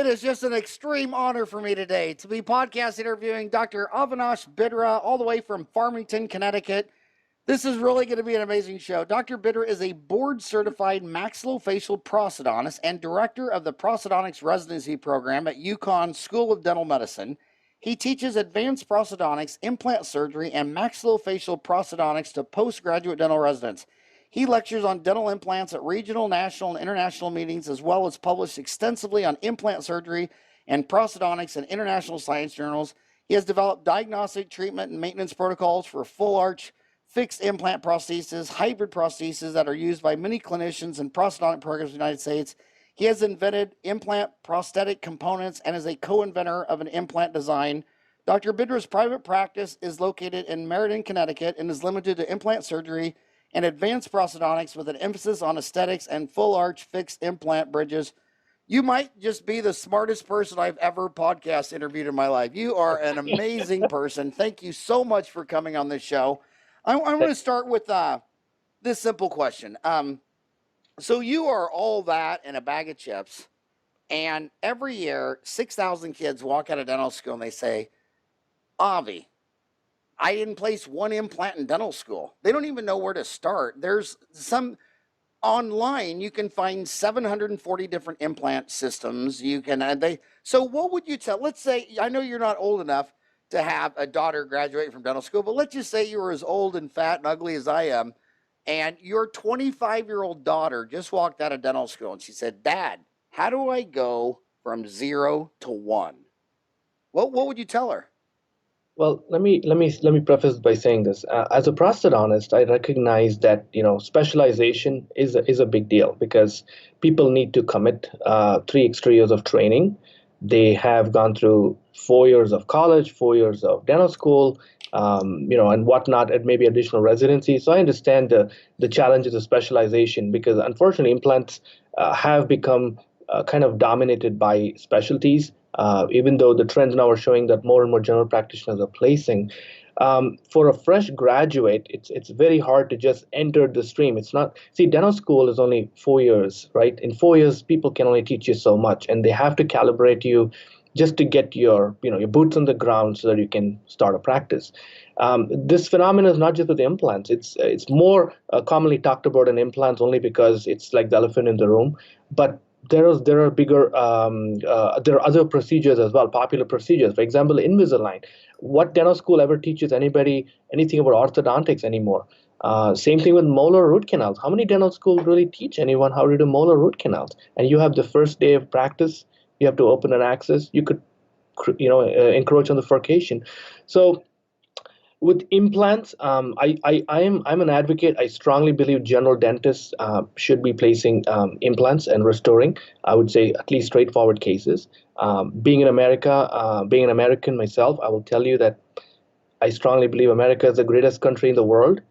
It is just an extreme honor for me today to be podcast interviewing Dr. Avinash Bidra all the way from Farmington, Connecticut. This is really going to be an amazing show. Dr. Bidra is a board-certified maxillofacial prosthodontist and director of the Prosthodontics Residency Program at UCONN School of Dental Medicine. He teaches advanced prosthodontics, implant surgery, and maxillofacial prosthodontics to postgraduate dental residents. He lectures on dental implants at regional, national, and international meetings, as well as published extensively on implant surgery and prosthodontics in international science journals. He has developed diagnostic, treatment, and maintenance protocols for full arch, fixed implant prostheses, hybrid prostheses that are used by many clinicians and prosthodontic programs in the United States. He has invented implant prosthetic components and is a co-inventor of an implant design. Dr. Bidra's private practice is located in Meriden, Connecticut, and is limited to implant surgery and advanced prosthodontics with an emphasis on aesthetics and full arch fixed implant bridges. You might just be the smartest person I've ever podcast interviewed in my life. You are an amazing person. Thank you so much for coming on this show. I'm going to start with this simple question. So you are all that in a bag of chips, and every year 6,000 kids walk out of dental school and they say, Avi, I didn't place one implant in dental school. They don't even know where to start. There's some online, you can find 740 different implant systems. You can, so what would you tell, let's say, I know you're not old enough to have a daughter graduate from dental school, but let's just say you were as old and fat and ugly as I am, and your 25-year-old daughter just walked out of dental school and she said, Dad, how do I go from 0 to 1? What would you tell her? Well, let me preface by saying this. As a prosthodontist, I recognize that specialization is a big deal because people need to commit 3 extra years of training. They have gone through 4 years of college, 4 years of dental school, and whatnot, and maybe additional residency. So I understand the challenges of specialization because unfortunately implants have become kind of dominated by specialties. Even though the trends now are showing that more and more general practitioners are placing. For a fresh graduate, it's very hard to just enter the stream. It's not, see, dental school is only 4 years, right? In 4 years, people can only teach you so much, and they have to calibrate you just to get your boots on the ground so that you can start a practice. This phenomenon is not just with implants. It's more commonly talked about in implants only because it's like the elephant in the room, but there are bigger, there are other procedures as well, popular procedures. For example, Invisalign. What dental school ever teaches anybody anything about orthodontics anymore? Same thing with molar root canals. How many dental schools really teach anyone how to do molar root canals? And you have the first day of practice, you have to open an access, you could, encroach on the furcation. So with implants, I'm an advocate. I strongly believe general dentists should be placing implants and restoring. I would say at least straightforward cases. Being in America, being an American myself, I will tell you that I strongly believe America is the greatest country in the world.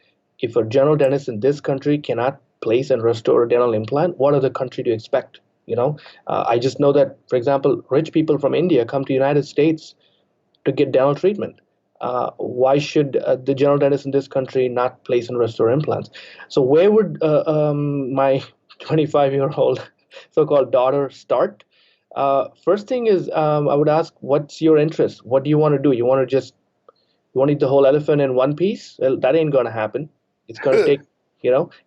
If a general dentist in this country cannot place and restore a dental implant, what other country do you expect? I just know that, for example, rich people from India come to the United States to get dental treatment. Why should the general dentist in this country not place and restore implants? So where would my 25-year-old so-called daughter start? First thing is I would ask, what's your interest? What do you want to do? You want to eat the whole elephant in one piece? Well, that ain't going to happen. It's going to take,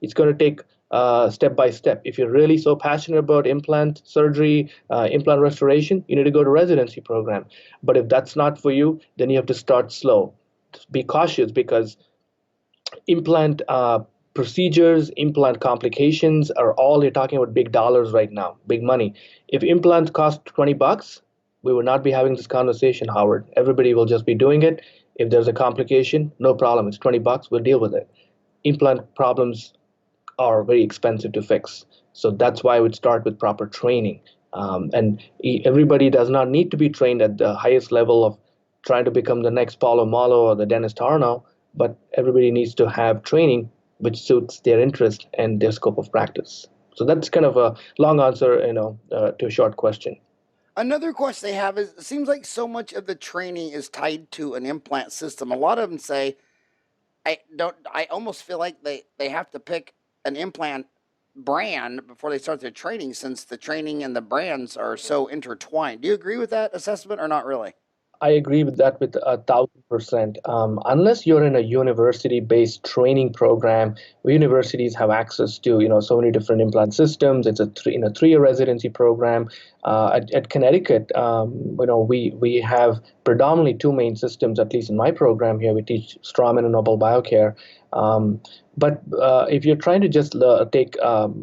it's going to take step by step. If you're really so passionate about implant surgery, implant restoration, you need to go to residency program. But if that's not for you, then you have to start slow. Be cautious because implant procedures, implant complications are all, you're talking about big dollars right now, big money. If implants cost $20, we would not be having this conversation, Howard. Everybody will just be doing it. If there's a complication, no problem. It's $20, we'll deal with it. Implant problems are very expensive to fix. So that's why I would start with proper training. And everybody does not need to be trained at the highest level of trying to become the next Paulo Malo or the Dennis Tarnow, but everybody needs to have training which suits their interest and their scope of practice. So that's kind of a long answer, to a short question. Another question they have is, it seems like so much of the training is tied to an implant system. A lot of them say, I almost feel like they have to pick an implant brand before they start their training, since the training and the brands are so intertwined. Do you agree with that assessment or not really? I agree with that with 1,000%. Unless you're in a university-based training program, where universities have access to so many different implant systems. It's in a 3-year residency program. At Connecticut, we have predominantly 2 main systems. At least in my program here, we teach Straumann and Nobel Biocare. But if you're trying to just take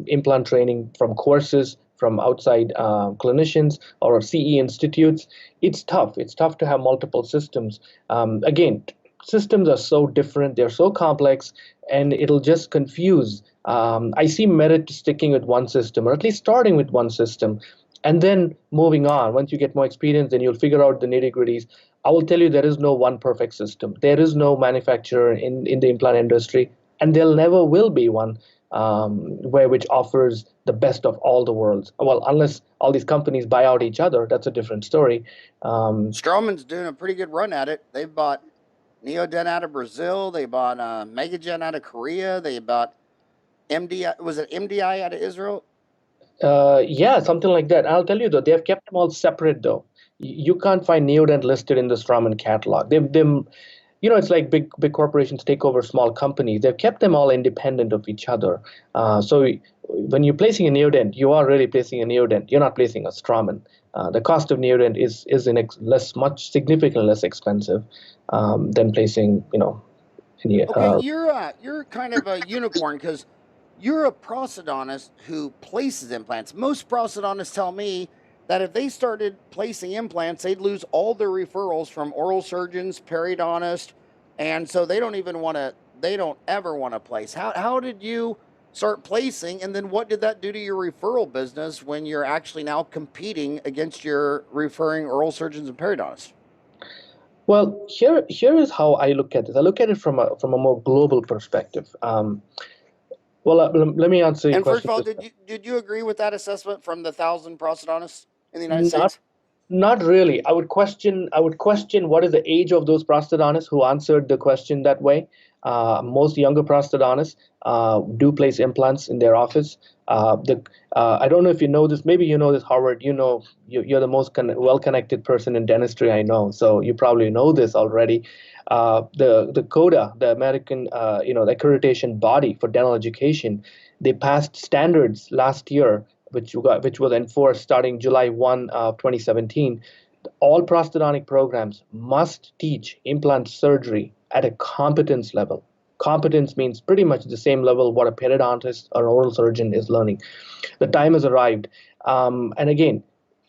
implant training from courses from outside clinicians or CE institutes, it's tough. It's tough to have multiple systems. Again, systems are so different, they're so complex, and it'll just confuse. I see merit to sticking with one system, or at least starting with one system, and then moving on. Once you get more experience, then you'll figure out the nitty-gritties. I will tell you, there is no one perfect system. There is no manufacturer in the implant industry, and there never will be one which offers the best of all the worlds. Well, unless all these companies buy out each other, that's a different story. Straumann's doing a pretty good run at it. They've bought Neodent out of Brazil. They bought Megagen out of Korea. They bought MDI. Was it MDI out of Israel? Yeah, something like that. I'll tell you though, they have kept them all separate though. You can't find Neodent listed in the Straumann catalog. It's like big corporations take over small companies. They've kept them all independent of each other. So when you're placing a Neodent, you are really placing a Neodent. You're not placing a Straumann. The cost of Neodent is significantly less expensive than placing any. Okay, you're kind of a unicorn because you're a prosthodontist who places implants. Most prosthodontists tell me that if they started placing implants, they'd lose all their referrals from oral surgeons, periodontists, and so they don't ever want to place. How did you start placing, and then what did that do to your referral business when you're actually now competing against your referring oral surgeons and periodontists? Well, here is how I look at it. I look at it from a more global perspective. Let me answer your And first question. of all, did you agree with that assessment from the 1,000 prosthodontists in the United Not States? Not really. I would question what is the age of those prosthodontists who answered the question that way. Most younger prosthodontists do place implants in their office. I don't know if you know this. Maybe you know this, Howard. You're the most well-connected person in dentistry I know, so you probably know this already. The CODA, the American the accreditation body for dental education, they passed standards last year which was enforced starting July 1 of 2017. All prosthodontic programs must teach implant surgery at a competence level. Competence means pretty much the same level what a periodontist or oral surgeon is learning. The time has arrived. And again,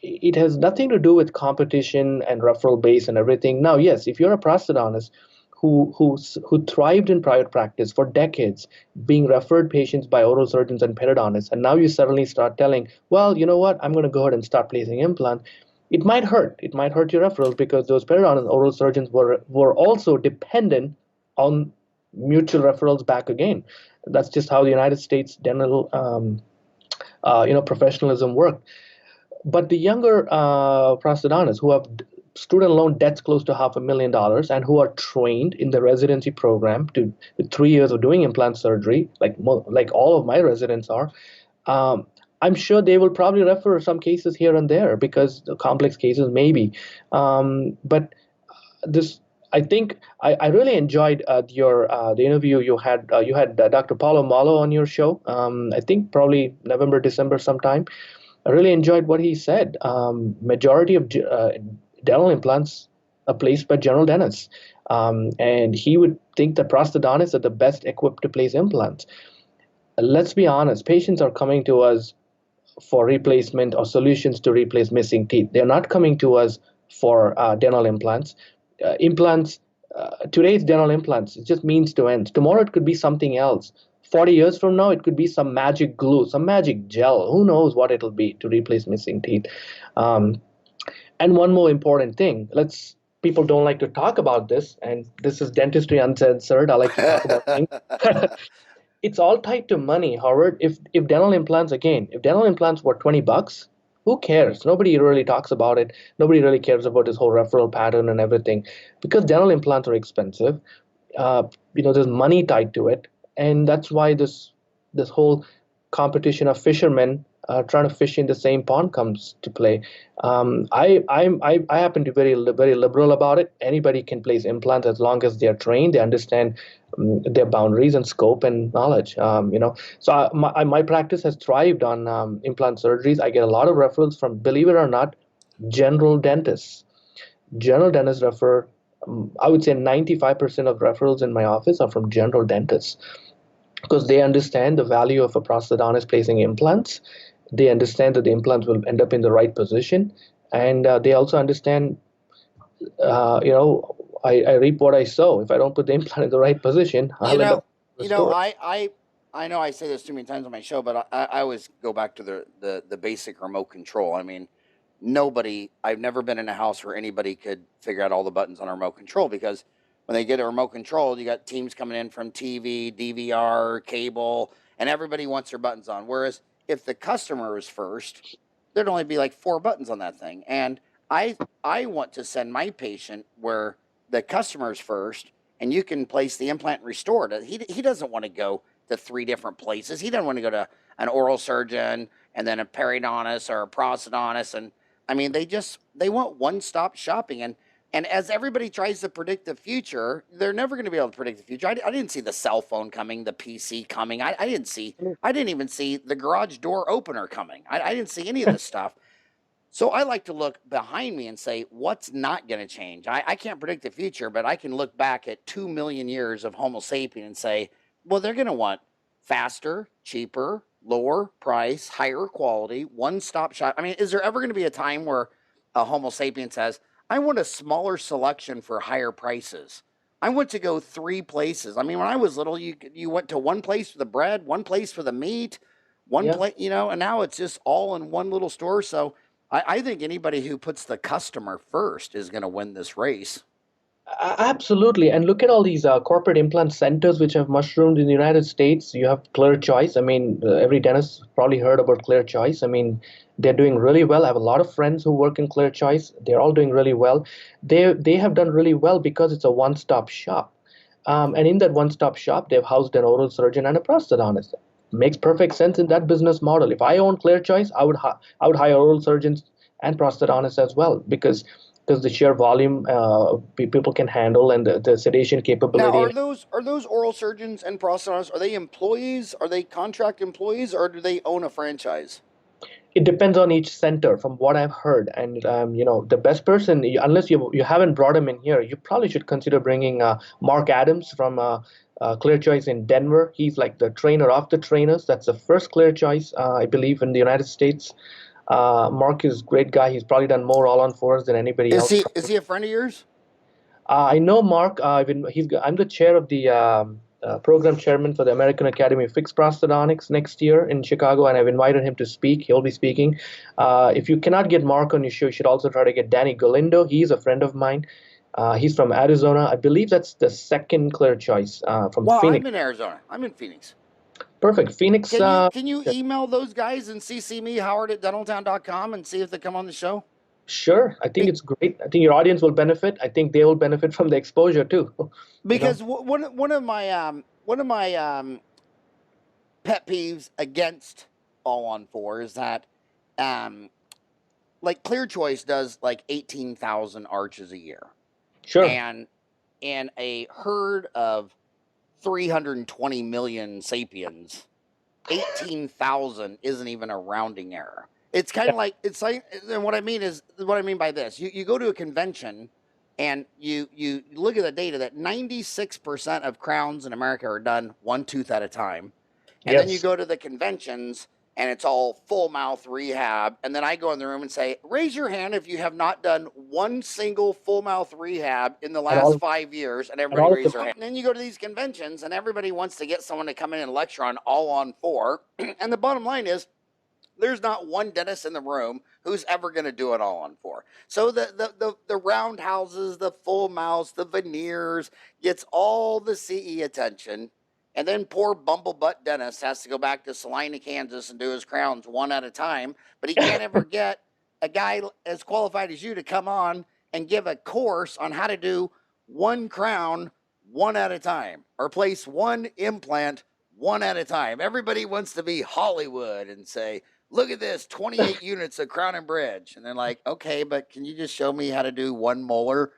it has nothing to do with competition and referral base and everything. Now, yes, if you're a prosthodontist who thrived in private practice for decades, being referred patients by oral surgeons and periodontists, and now you suddenly start telling, well, you know what, I'm going to go ahead and start placing implant. It might hurt. It might hurt your referrals because those periodontist and oral surgeons were also dependent on mutual referrals back again. That's just how the United States dental professionalism worked. But the younger prosthodontists who have student loan debts close to $500,000 and who are trained in the residency program to 3 years of doing implant surgery, like all of my residents are, I'm sure they will probably refer some cases here and there because the complex cases maybe. But this, I think, I really enjoyed the interview you had. You had Dr. Paulo Malo on your show. I think probably November, December sometime. I really enjoyed what he said. Majority of dental implants are placed by general dentists. And he would think that prosthodontists are the best equipped to place implants. Let's be honest, patients are coming to us for replacement or solutions to replace missing teeth. They're not coming to us for dental implants. Today's dental implants, it just means to ends. Tomorrow it could be something else. 40 years from now, it could be some magic glue, some magic gel. Who knows what it'll be to replace missing teeth. And one more important thing, people don't like to talk about this, and this is Dentistry Uncensored. I like to talk about things. It's all tied to money, Howard. If dental implants were $20, who cares? Nobody really talks about it. Nobody really cares about this whole referral pattern and everything. Because dental implants are expensive, there's money tied to it. And that's why this whole competition of fishermen trying to fish in the same pond comes to play. I happen to be very liberal about it. Anybody can place implants as long as they are trained, they understand their boundaries and scope and knowledge. So my practice has thrived on implant surgeries. I get a lot of referrals from, believe it or not, general dentists. General dentists refer. I would say 95% of referrals in my office are from general dentists because they understand the value of a prosthodontist placing implants. They understand that the implants will end up in the right position, and they also understand, I reap what I sow. If I don't put the implant in the right position, You I'll end know, up restored. I know I say this too many times on my show, but I always go back to the basic remote control. I mean, I've never been in a house where anybody could figure out all the buttons on a remote control, because when they get a remote control, you got teams coming in from TV, DVR, cable, and everybody wants their buttons on. Whereas if the customer is first, there'd only be like 4 buttons on that thing. And I want to send my patient where the customer's first, and you can place the implant and restore it. He doesn't want to go to 3 different places. He doesn't want to go to an oral surgeon and then a periodontist or a prosthodontist. And I mean, they want one-stop shopping. And as everybody tries to predict the future, they're never going to be able to predict the future. I didn't see the cell phone coming, the PC coming. I didn't even see the garage door opener coming. I didn't see any of this stuff. So I like to look behind me and say, what's not going to change? I can't predict the future, but I can look back at 2 million years of Homo sapien and say, well, they're going to want faster, cheaper, lower price, higher quality, one-stop shop. I mean, is there ever going to be a time where a Homo sapien says, I want a smaller selection for higher prices? I want to go 3 places. I mean, when I was little, you went to one place for the bread, one place for the meat, one Yeah. place, and now it's just all in one little store. So I think anybody who puts the customer first is going to win this race. Absolutely. And look at all these corporate implant centers which have mushroomed in the United States. You have Clear Choice. I mean, every dentist probably heard about Clear Choice. I mean, they're doing really well. I have a lot of friends who work in Clear Choice. They're all doing really well. They have done really well because it's a one-stop shop. And in that one-stop shop, they've housed an oral surgeon and a prosthodontist. Makes perfect sense in that business model. If I own Clear Choice, I would hire oral surgeons and prosthodontists as well because the sheer volume people can handle and the sedation Now, capability. are those oral surgeons and prosthodontists, are they employees? Are they contract employees, or do they own a franchise? It depends on each center, from what I've heard. And the best person, unless you haven't brought him in here, you probably should consider bringing Mark Adams from Clear Choice in Denver. He's like the trainer of the trainers. That's the first Clear Choice, I believe, in the United States. Mark is a great guy. He's probably done more all on fours than anybody Is else. he a friend of yours? I know Mark. I'm the chair of the program chairman for the American Academy of Fixed Prosthodontics next year in Chicago, and I've invited him to speak. He'll be speaking. If you cannot get Mark on your show, you should also try to get Danny Galindo. He's a friend of mine. He's from Arizona. I believe that's the second Clear Choice from Well, Phoenix. I'm in Arizona. I'm in Phoenix. Perfect. Phoenix. Can you email those guys and CC me, Howard at dentaltown.com, and see if they come on the show? Sure. I think Be- it's great. I think your audience will benefit. I think they will benefit from the exposure too. Because one of my pet peeves against all on four is that um like Clear Choice does like 18,000 arches a year, Sure. and in a herd of 320 million sapiens, 18,000 isn't even a rounding error. It's kind of like, and what I mean by this, you go to a convention and you look at the data that 96% of crowns in America are done one tooth at a time. And then you Yes. go to the conventions and it's all full mouth rehab. And then I go in the room and say, raise your hand if you have not done one single full mouth rehab in the And last all 5 years. And and everybody all of raise the their hand. And then you go to these conventions and everybody wants to get someone to come in and lecture on all on four. And the bottom line is, there's not one dentist in the room who's ever going to do it all on four. So the round houses, the full mouths, the veneers gets all the CE attention. And then poor bumblebutt dentist has to go back to Salina, Kansas and do his crowns one at a time. But he can't ever get a guy as qualified as you to come on and give a course on how to do one crown one at a time, or place one implant one at a time. Everybody wants to be Hollywood and say, look at this, 28 units of crown and bridge. And they're like, okay, but can you just show me how to do one molar?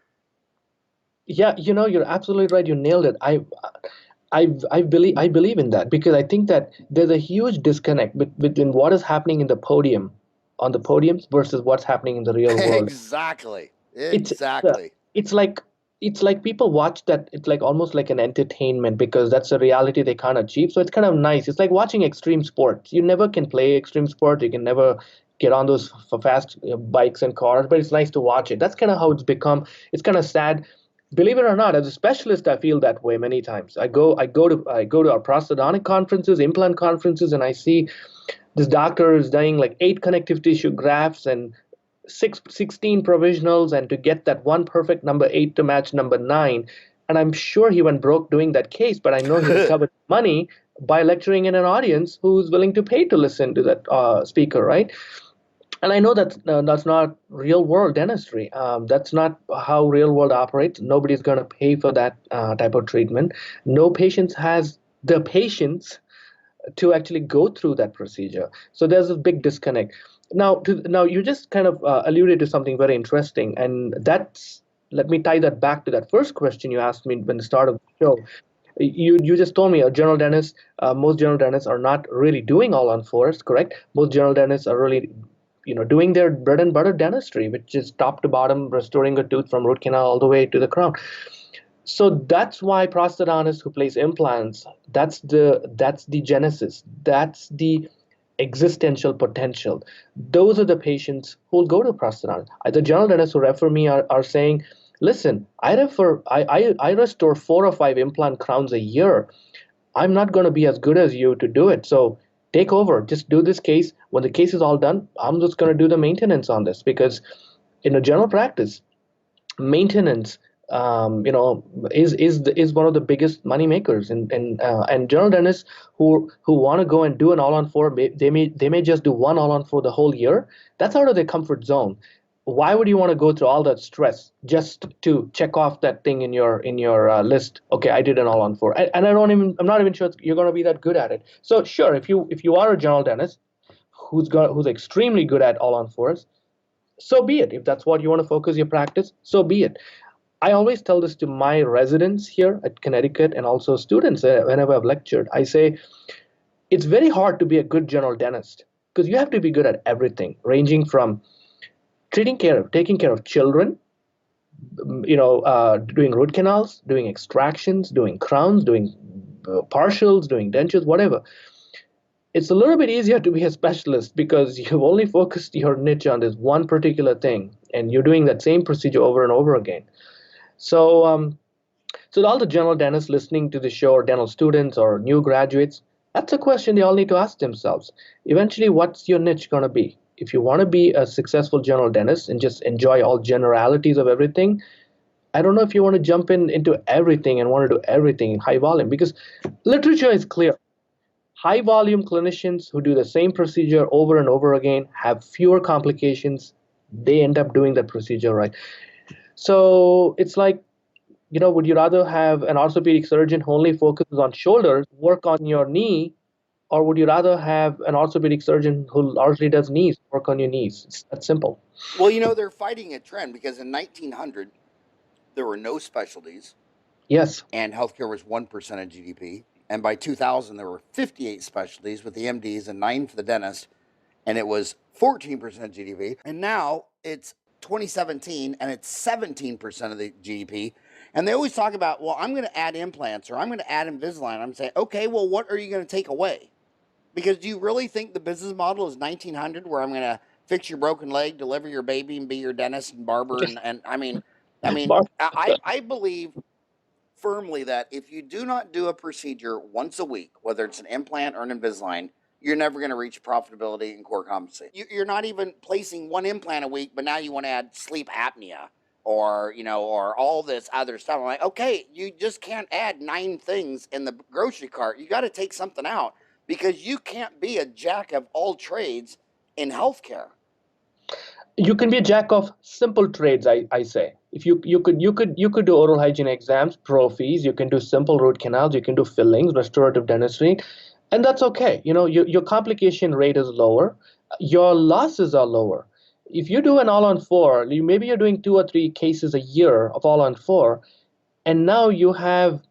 Yeah, you're absolutely right. You nailed it. I believe in that because I think that there's a huge disconnect between what is happening in the podium, on the podiums versus what's happening in the real world. Exactly. It's uh, Exactly. it's like it's like people watch that. It's like almost like an entertainment because that's a reality they can't achieve. So it's kind of nice. It's like watching extreme sports. You never can play extreme sports. You can never get on those fast bikes and cars, but it's nice to watch it. That's kind of how it's become. It's kind of sad. Believe it or not, as a specialist, I feel that way many times. I go to our prosthodontic conferences, implant conferences, and I see this doctor is doing like 8 connective tissue grafts and 16 provisionals, and to get that one perfect number 8 to match number 9. And I'm sure he went broke doing that case, but I know he recovered money by lecturing in an audience who's willing to pay to listen to that speaker, right? And I know that's not real world dentistry. That's not how real world operates. Nobody's going to pay for that type of treatment. No patient has the patience to actually go through that procedure. So there's a big disconnect. Now you just kind of alluded to something very interesting, and that's let me tie that back to that first question you asked me when the start of the show. You just told me a general dentist, most general dentists are not really doing all on fours, correct? Most general dentists are really, doing their bread and butter dentistry, which is top to bottom, restoring a tooth from root canal all the way to the crown. So that's why prosthodontists who place implants, that's the genesis, that's the existential potential. Those are the patients who will go to prosthodontist. The general dentists who refer me are saying, listen, I restore 4 or 5 implant crowns a year. I'm not going to be as good as you to do it. So take over, just do this case. When the case is all done, I'm just going to do the maintenance on this because in a general practice, maintenance is one of the biggest money makers and general dentists who want to go and do an all-on-4, they may just do one all-on-4 the whole year. That's out of their comfort zone. Why would you want to go through all that stress just to check off that thing in your list? Okay, I did an all-on-4, and I'm not even sure you're going to be that good at it. So sure, if you are a general dentist who's extremely good at all-on-4s, so be it. If that's what you want to focus your practice, so be it. I always tell this to my residents here at Connecticut and also students whenever I've lectured. I say it's very hard to be a good general dentist because you have to be good at everything, ranging from taking care of children, doing root canals, doing extractions, doing crowns, doing partials, doing dentures, whatever. It's a little bit easier to be a specialist because you've only focused your niche on this one particular thing and you're doing that same procedure over and over again. So all the general dentists listening to the show, or dental students or new graduates, that's a question they all need to ask themselves. Eventually, what's your niche going to be? If you want to be a successful general dentist and just enjoy all generalities of everything, I don't know if you want to jump into everything and want to do everything in high volume because literature is clear. High volume clinicians who do the same procedure over and over again have fewer complications. They end up doing that procedure right. So it's like, would you rather have an orthopedic surgeon who only focuses on shoulders, work on your knee, or would you rather have an orthopedic surgeon who largely does knees, work on your knees? It's that simple. Well, they're fighting a trend because in 1900, there were no specialties Yes. and healthcare was 1% of GDP. And by 2000, there were 58 specialties with the MDs and 9 for the dentist, and it was 14% of GDP. And now it's 2017 and it's 17% of the GDP. And they always talk about, well, I'm going to add implants or I'm going to add Invisalign. I'm saying, okay, well, what are you going to take away? Because do you really think the business model is 1900 where I'm going to fix your broken leg, deliver your baby, and be your dentist and barber? And I believe firmly that if you do not do a procedure once a week, whether it's an implant or an Invisalign, you're never going to reach profitability and core competency. You're not even placing one implant a week, but now you want to add sleep apnea or all this other stuff. I'm like, okay, you just can't add 9 things in the grocery cart. You got to take something out because you can't be a jack of all trades in healthcare. You can be a jack of simple trades, I say. If you could do oral hygiene exams, prophies, you can do simple root canals, you can do fillings, restorative dentistry, and that's okay. Your complication rate is lower, your losses are lower. If you do an all on four, maybe you're doing 2 or 3 cases a year of all on four, and now you have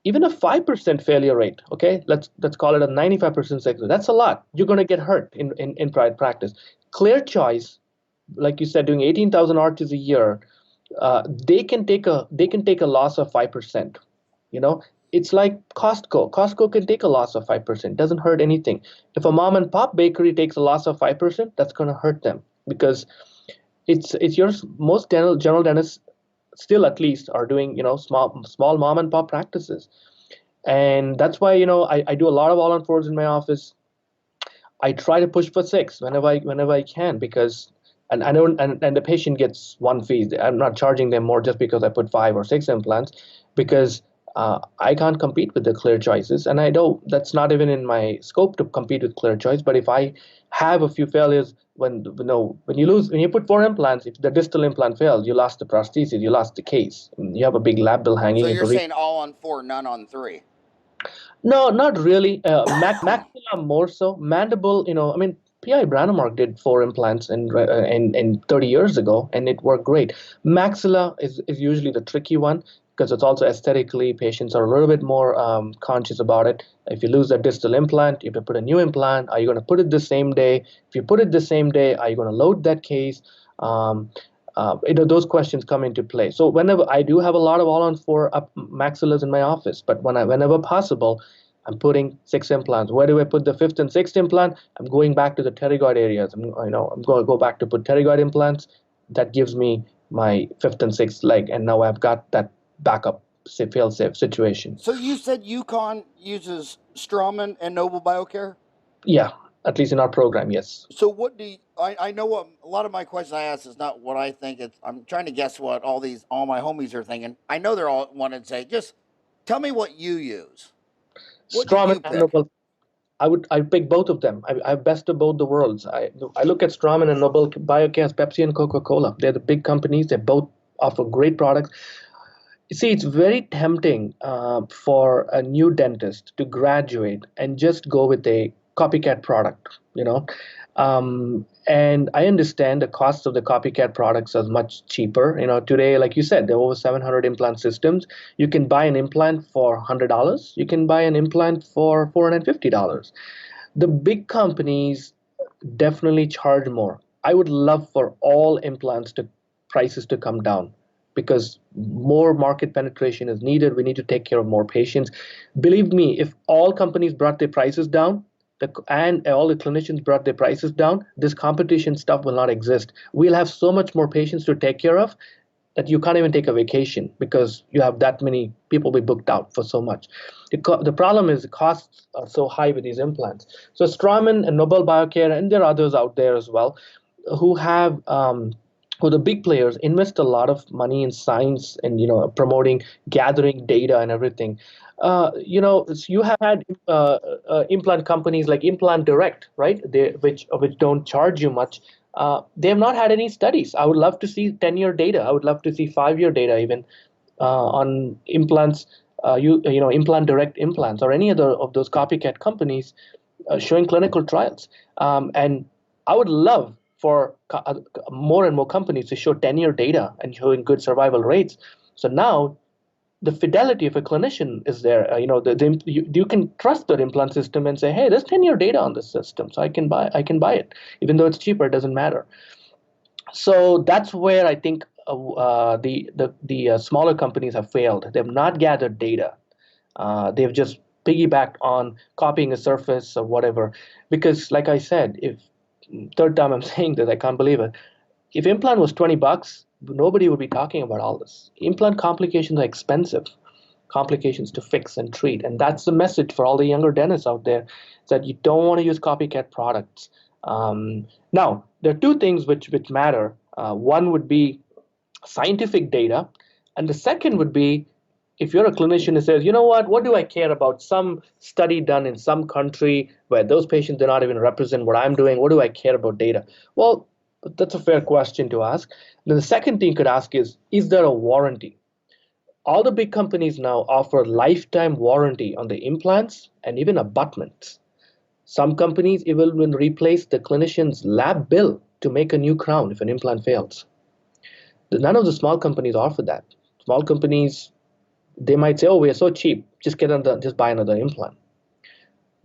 even a 5% failure rate. Okay, let's call it a 95% success. That's a lot. You're going to get hurt in private practice. Clear choice, like you said, doing 18,000 arches a year, they can take a loss of 5%. You know, it's like Costco. Costco can take a loss of 5%. Doesn't hurt anything. If a mom and pop bakery takes a loss of 5%, that's going to hurt them because it's your most general dentists still at least are doing small mom and pop practices, and that's why I do a lot of all on fours in my office. I try to push for six whenever I can because and I don't and the patient gets one fee. I'm not charging them more just because I put 5 or 6 implants because I can't compete with the clear choices, and I know that's not even in my scope to compete with clear choice. But if I have a few failures when you put 4 implants, if the distal implant fails, you lost the prosthesis, you lost the case, you have a big lab bill hanging So into. you're saying all on four, none on three. No, not really. Maxilla more so. Mandible, I mean, PI Brandemark did 4 implants in 30 years ago, and it worked great. Maxilla is usually the tricky one because it's also aesthetically, patients are a little bit more conscious about it. If you lose a distal implant, you have to put a new implant. Are you going to put it the same day? If you put it the same day, are you going to load that case? Um, those questions come into play. So whenever I do have a lot of all-on-4 maxillas in my office, but whenever possible, I'm putting 6 implants. Where do I put the fifth and sixth implant? I'm going back to the pterygoid areas. I'm going to go back to put pterygoid implants. That gives me my fifth and sixth leg, and now I've got that backup fail-safe situation. So you said UCONN uses Straumann and Noble Biocare? Yeah, at least in our program, yes. So what do you, I know what a lot of my questions I ask is not what I think. I'm trying to guess what all my homies are thinking. I know they're all wanting to say, just tell me what you use. What do Straumann you and pick? Noble. I pick both of them. I best of both the worlds. I look at Straumann and Noble Biocare as Pepsi and Coca-Cola. They're the big companies. They both offer great products. You see, it's very tempting for a new dentist to graduate and just go with a copycat product, and I understand the cost of the copycat products are much cheaper. Today, like you said, there are over 700 implant systems. You can buy an implant for $100. You can buy an implant for $450. The big companies definitely charge more. I would love for all implants to prices to come down because more market penetration is needed. We need to take care of more patients. Believe me, if all companies brought their prices down, and all the clinicians brought their prices down, this competition stuff will not exist. We'll have so much more patients to take care of that you can't even take a vacation because you have that many people be booked out for so much. The problem is the costs are so high with these implants. So Straumann and Nobel Biocare, and there are others out there as well, who have who the big players invest a lot of money in science and promoting, gathering data and everything. You have had implant companies like Implant Direct, right? Which don't charge you much. They have not had any studies. I would love to see 10-year data. I would love to see 5-year data even on implants. Implant Direct implants or any other of those copycat companies showing clinical trials. And I would love for more and more companies to show 10-year data and showing good survival rates. So now the fidelity of a clinician is there. You can trust the implant system and say, hey, there's 10-year data on this system, so I can buy it, even though it's cheaper. It doesn't matter. So that's where I think the smaller companies have failed. They've not gathered data. They've just piggybacked on copying a surface or whatever. Because, like I said, if third time I'm saying this, I can't believe it. If implant was $20, nobody would be talking about all this. Implant complications are expensive, complications to fix and treat, and that's the message for all the younger dentists out there: is that you don't want to use copycat products. Now, there are two things which matter. One would be scientific data, and the second would be if you're a clinician who says, you know what do I care about some study done in some country where those patients do not even represent what I'm doing? What do I care about data? Well, That's a fair question to ask. Then the second thing you could ask is there a warranty? All the big companies now offer lifetime warranty on the implants and even abutments. Some companies even will replace the clinician's lab bill to make a new crown if an implant fails. None of the small companies offer that. Small companies, they might say, "Oh, we are so cheap, just buy another implant."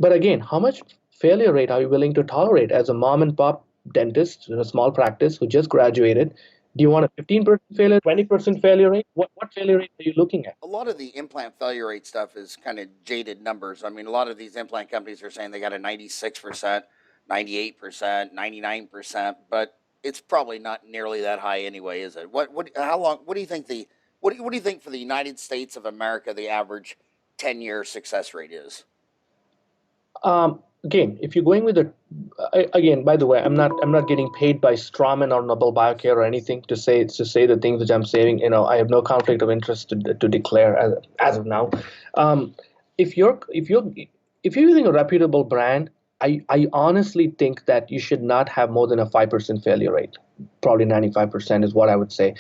But again, how much failure rate are you willing to tolerate as a mom and pop dentist in a small practice who just graduated? Do you want a 15% failure, 20% failure rate? What failure rate are you looking at? A lot of the implant failure rate stuff is kind of jaded numbers. I mean, a lot of these implant companies are saying they got a 96%, 98%, 99%, but it's probably not nearly that high anyway, is it? How long, what do you think what do you think for the United States of America, the average 10-year success rate is? Again, if you're going with again, by the way, I'm not getting paid by Strawman or Nobel Biocare or anything to say the things which I'm saying. I have no conflict of interest to declare as of now. Um, if you're using a reputable brand, I honestly think that you should not have more than a 5% failure rate. Probably 95% is what I would say.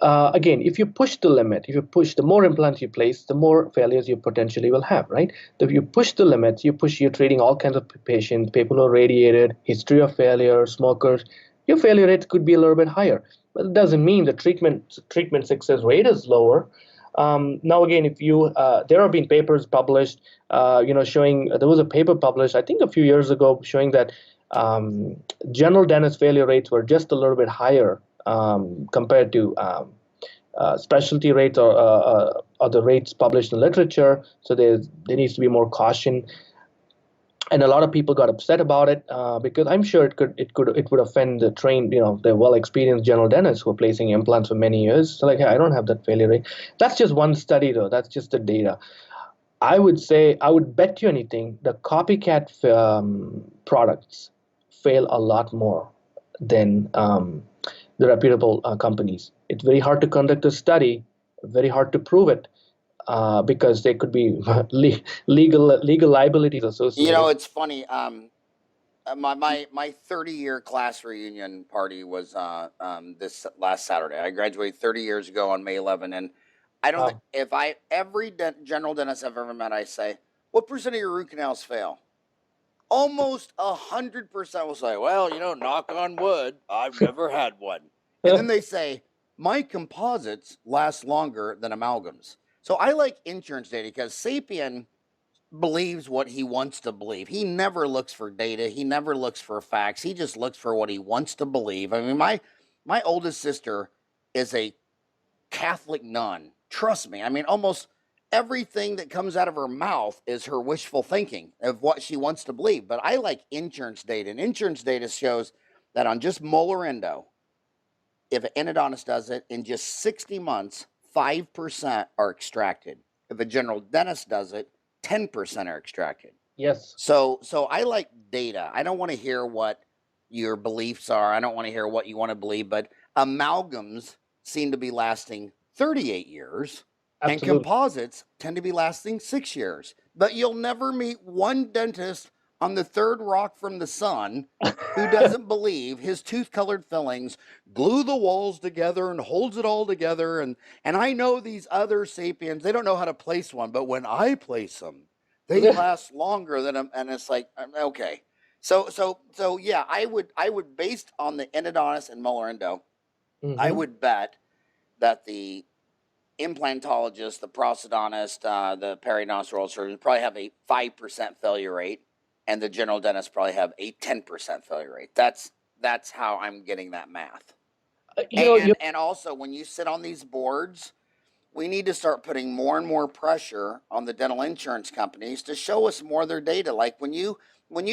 Again, if you push the limit, if you push, the more implants you place, the more failures you potentially will have, right? If you push the limits, you're treating all kinds of patients, people who are radiated, history of failure, smokers, your failure rates could be a little bit higher. But it doesn't mean the treatment success rate is lower. Now, again, if you there have been papers published, showing there was a paper published, I think a few years ago, showing that general dentist failure rates were just a little bit higher compared to specialty rates or the rates published in literature. So there needs to be more caution. And a lot of people got upset about it because I'm sure it would offend the trained, the well-experienced general dentists who are placing implants for many years. So like, hey, I don't have that failure rate. That's just one study, though. That's just the data. I would bet you anything the copycat products fail a lot more than the reputable companies. It's very hard to conduct a study, very hard to prove it because there could be legal liabilities associated. It's funny. My 30-year class reunion party was this last Saturday. I graduated 30 years ago on May 11, and I don't think Wow. if I every general dentist I've ever met, I say, what percent of your root canals fail? Almost 100% will say, well, knock on wood, I've never had one. And then they say, my composites last longer than amalgams. So I like insurance data because Sapien believes what he wants to believe. He never looks for data. He never looks for facts. He just looks for what he wants to believe. I mean, my oldest sister is a Catholic nun. Trust me. I mean, almost everything that comes out of her mouth is her wishful thinking of what she wants to believe. But I like insurance data, and insurance data shows that on just molar endo, if an endodontist does it in just 60 months, 5% are extracted. If a general dentist does it, 10% are extracted. Yes. So I like data. I don't want to hear what your beliefs are. I don't want to hear what you want to believe, but amalgams seem to be lasting 38 years and Absolutely. composites tend to be lasting 6 years. But you'll never meet one dentist on the third rock from the sun who doesn't believe his tooth-colored fillings glue the walls together and holds it all together. And I know these other Sapiens, they don't know how to place one, but when I place them, they last longer than them. And it's like, okay. So yeah, I would based on the endodontist and molar endo, I Hmm. would bet that the implantologist, the prosthodontist, the periodontist oral surgeon probably have a 5% failure rate, and the general dentist probably have a 10% failure rate. That's how I'm getting that math. And also, when you sit on these boards, we need to start putting more and more pressure on the dental insurance companies to show us more of their data. Like when you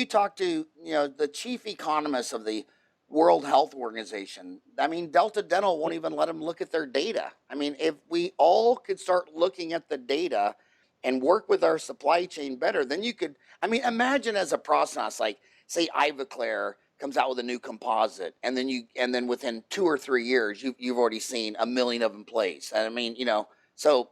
talk to the chief economist of the World Health Organization, I mean, Delta Dental won't even let them look at their data. I mean, if we all could start looking at the data and work with our supply chain better, then you could. I mean, imagine as a process, like say Ivoclar comes out with a new composite, and then within 2 or 3 years, you've already seen a million of them placed. And I mean, so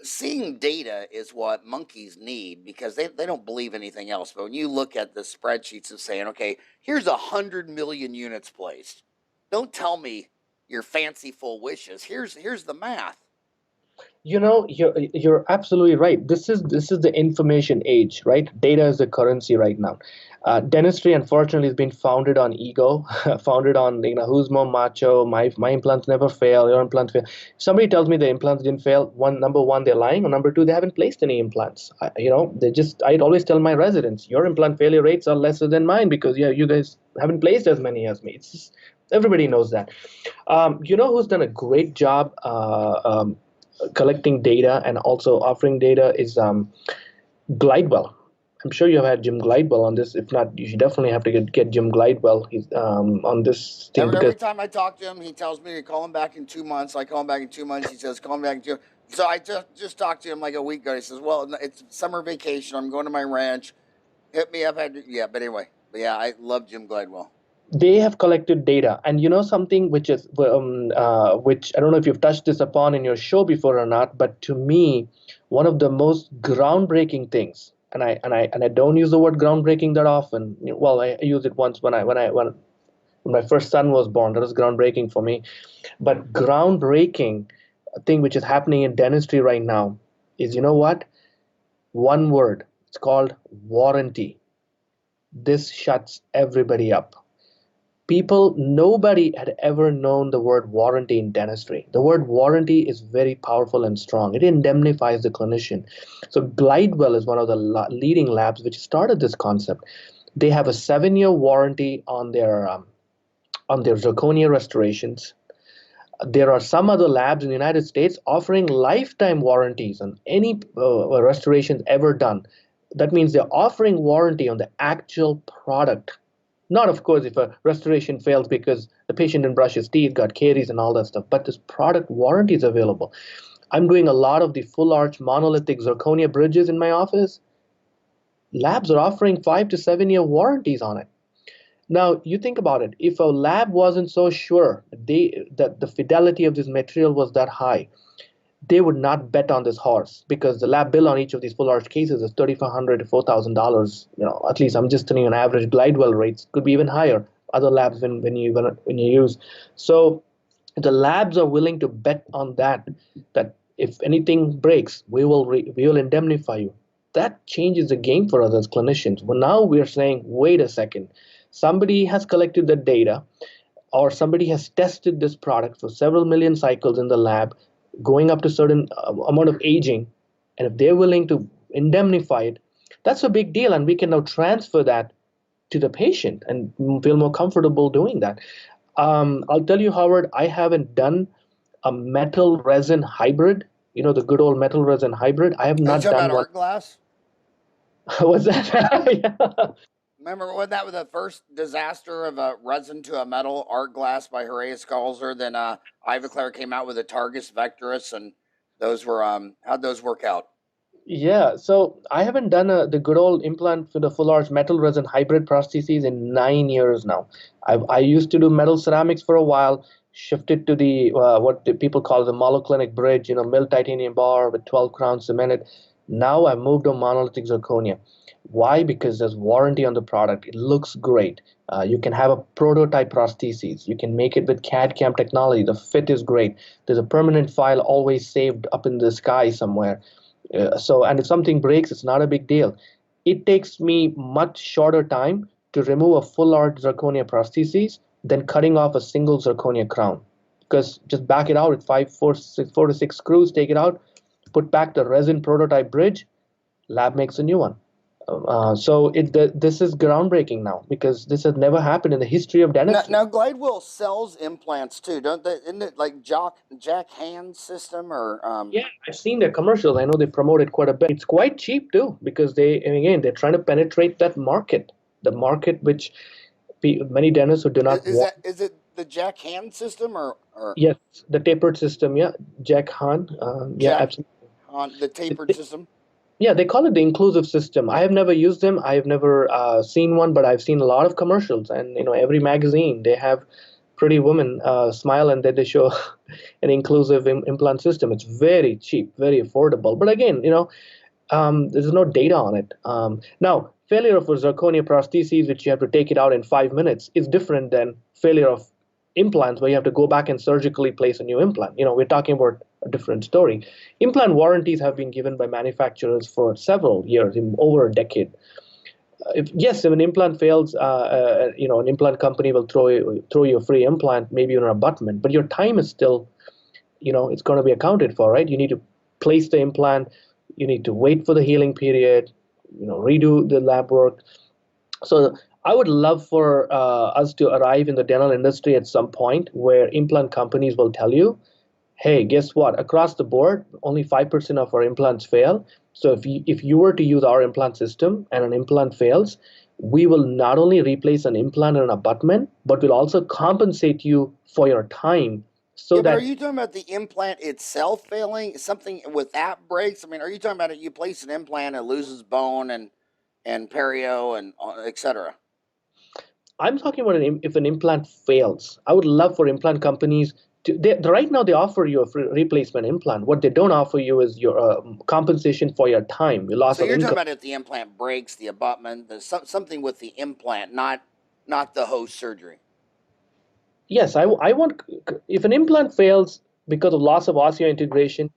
seeing data is what monkeys need because they don't believe anything else. But when you look at the spreadsheets of saying, okay, here's 100 million units placed, Don't tell me your fanciful wishes. Here's the math. You're absolutely right. This is the information age, right? Data is the currency right now. Dentistry, unfortunately, has been founded on ego, founded on who's more macho. My implants never fail. Your implants fail. If somebody tells me the implants didn't fail, number one, they're lying, or number two, they haven't placed any implants. I'd always tell my residents, your implant failure rates are lesser than mine because you guys haven't placed as many as me. It's just, everybody knows that. Who's done a great job collecting data and also offering data is Glidewell. I'm sure you have had Jim Glidewell on this. If not, you should definitely have to get Jim Glidewell. He's on this thing Every time I talk to him, he tells me to call him back in 2 months. I call him back in 2 months. He says, call him back in 2. So I just talked to him like a week ago. He says, well, it's summer vacation. I'm going to my ranch. Hit me up. But anyway. But yeah, I love Jim Glidewell. They have collected data, and something which is which I don't know if you've touched this upon in your show before or not, but to me, one of the most groundbreaking things, and I don't use the word groundbreaking that often. Well, I used it once when my first son was born. That was groundbreaking for me. But groundbreaking thing which is happening in dentistry right now is, what? One word. It's called warranty. This shuts everybody up. Nobody had ever known the word warranty in dentistry. The word warranty is very powerful and strong. It indemnifies the clinician. So Glidewell is one of the leading labs which started this concept. They have a 7-year warranty on their zirconia restorations. There are some other labs in the United States offering lifetime warranties on any restorations ever done. That means they're offering warranty on the actual product. Not, of course, if a restoration fails because the patient didn't brush his teeth, got caries and all that stuff, but this product warranty is available. I'm doing a lot of the full arch monolithic zirconia bridges in my office. Labs are offering 5 to 7 year warranties on it. Now, you think about it. If a lab wasn't so sure that the fidelity of this material was that high, they would not bet on this horse because the lab bill on each of these full arch cases is $3,500 to $4,000. At least I'm just telling you an average Glidewell rates could be even higher. Other labs when you use. So the labs are willing to bet on that if anything breaks, we will indemnify you. That changes the game for us as clinicians. Well, now we're saying, wait a second, somebody has collected the data, or somebody has tested this product for several million cycles in the lab, going up to certain amount of aging, and if they're willing to indemnify it, that's a big deal, and we can now transfer that to the patient and feel more comfortable doing that. I'll tell you, Howard, I haven't done a metal resin hybrid, the good old metal resin hybrid. I have not done one. Art glass? What's that? Yeah. Remember when that was the first disaster of a resin to a metal art glass by Horace Galzer? Then Ivoclar came out with a Targus Vectorus, and those were how'd those work out? Yeah, so I haven't done the good old implant for the full arch metal resin hybrid prostheses in 9 years now. I used to do metal ceramics for a while, shifted to the what the people call the Monoclinic bridge, milled titanium bar with 12 crowns cemented. Now I've moved to monolithic zirconia. Why? Because there's warranty on the product. It looks great. You can have a prototype prosthesis. You can make it with CAD/CAM technology. The fit is great. There's a permanent file always saved up in the sky somewhere. And if something breaks, it's not a big deal. It takes me much shorter time to remove a full arch zirconia prosthesis than cutting off a single zirconia crown. Because just back it out with 4 to 6 screws, take it out, put back the resin prototype bridge, lab makes a new one. This is groundbreaking now because this has never happened in the history of dentistry. Now Glidewell sells implants too, don't they? Isn't it like Jack Hand system or? Yeah, I've seen their commercials. I know they promote it quite a bit. It's quite cheap too because they're trying to penetrate that market, the market which many dentists who do not want. Is it the Jack Hand system or? Yes, the tapered system. Yeah, Jack Han. Yeah, absolutely. On the tapered system. Yeah, they call it the inclusive system. I have never used them. I have never seen one, but I've seen a lot of commercials, and every magazine they have pretty women smile, and then they show an inclusive implant system. It's very cheap, very affordable. But again, there's no data on it. Now, failure of a zirconia prosthesis, which you have to take it out in 5 minutes, is different than failure of implants where you have to go back and surgically place a new implant. We're talking about a different story. Implant warranties have been given by manufacturers for several years, over a decade. If an implant fails, an implant company will throw you a free implant, maybe an abutment, but your time is still, it's going to be accounted for, right? You need to place the implant, you need to wait for the healing period, redo the lab work. So I would love for us to arrive in the dental industry at some point where implant companies will tell you, hey, guess what? Across the board, only 5% of our implants fail. So if you were to use our implant system and an implant fails, we will not only replace an implant and an abutment, but we'll also compensate you for your time. So But are that you talking about the implant itself failing? Something with that breaks? I mean, are you talking about you place an implant, it loses bone and perio and et cetera? I'm talking about if an implant fails. I would love for implant companies right now they offer you a free replacement implant. What they don't offer you is your compensation for your time, your loss So of you're talking income. about if the implant breaks, the abutment, something with the implant, not the host surgery. Yes, I want, if an implant fails because of loss of osseointegration,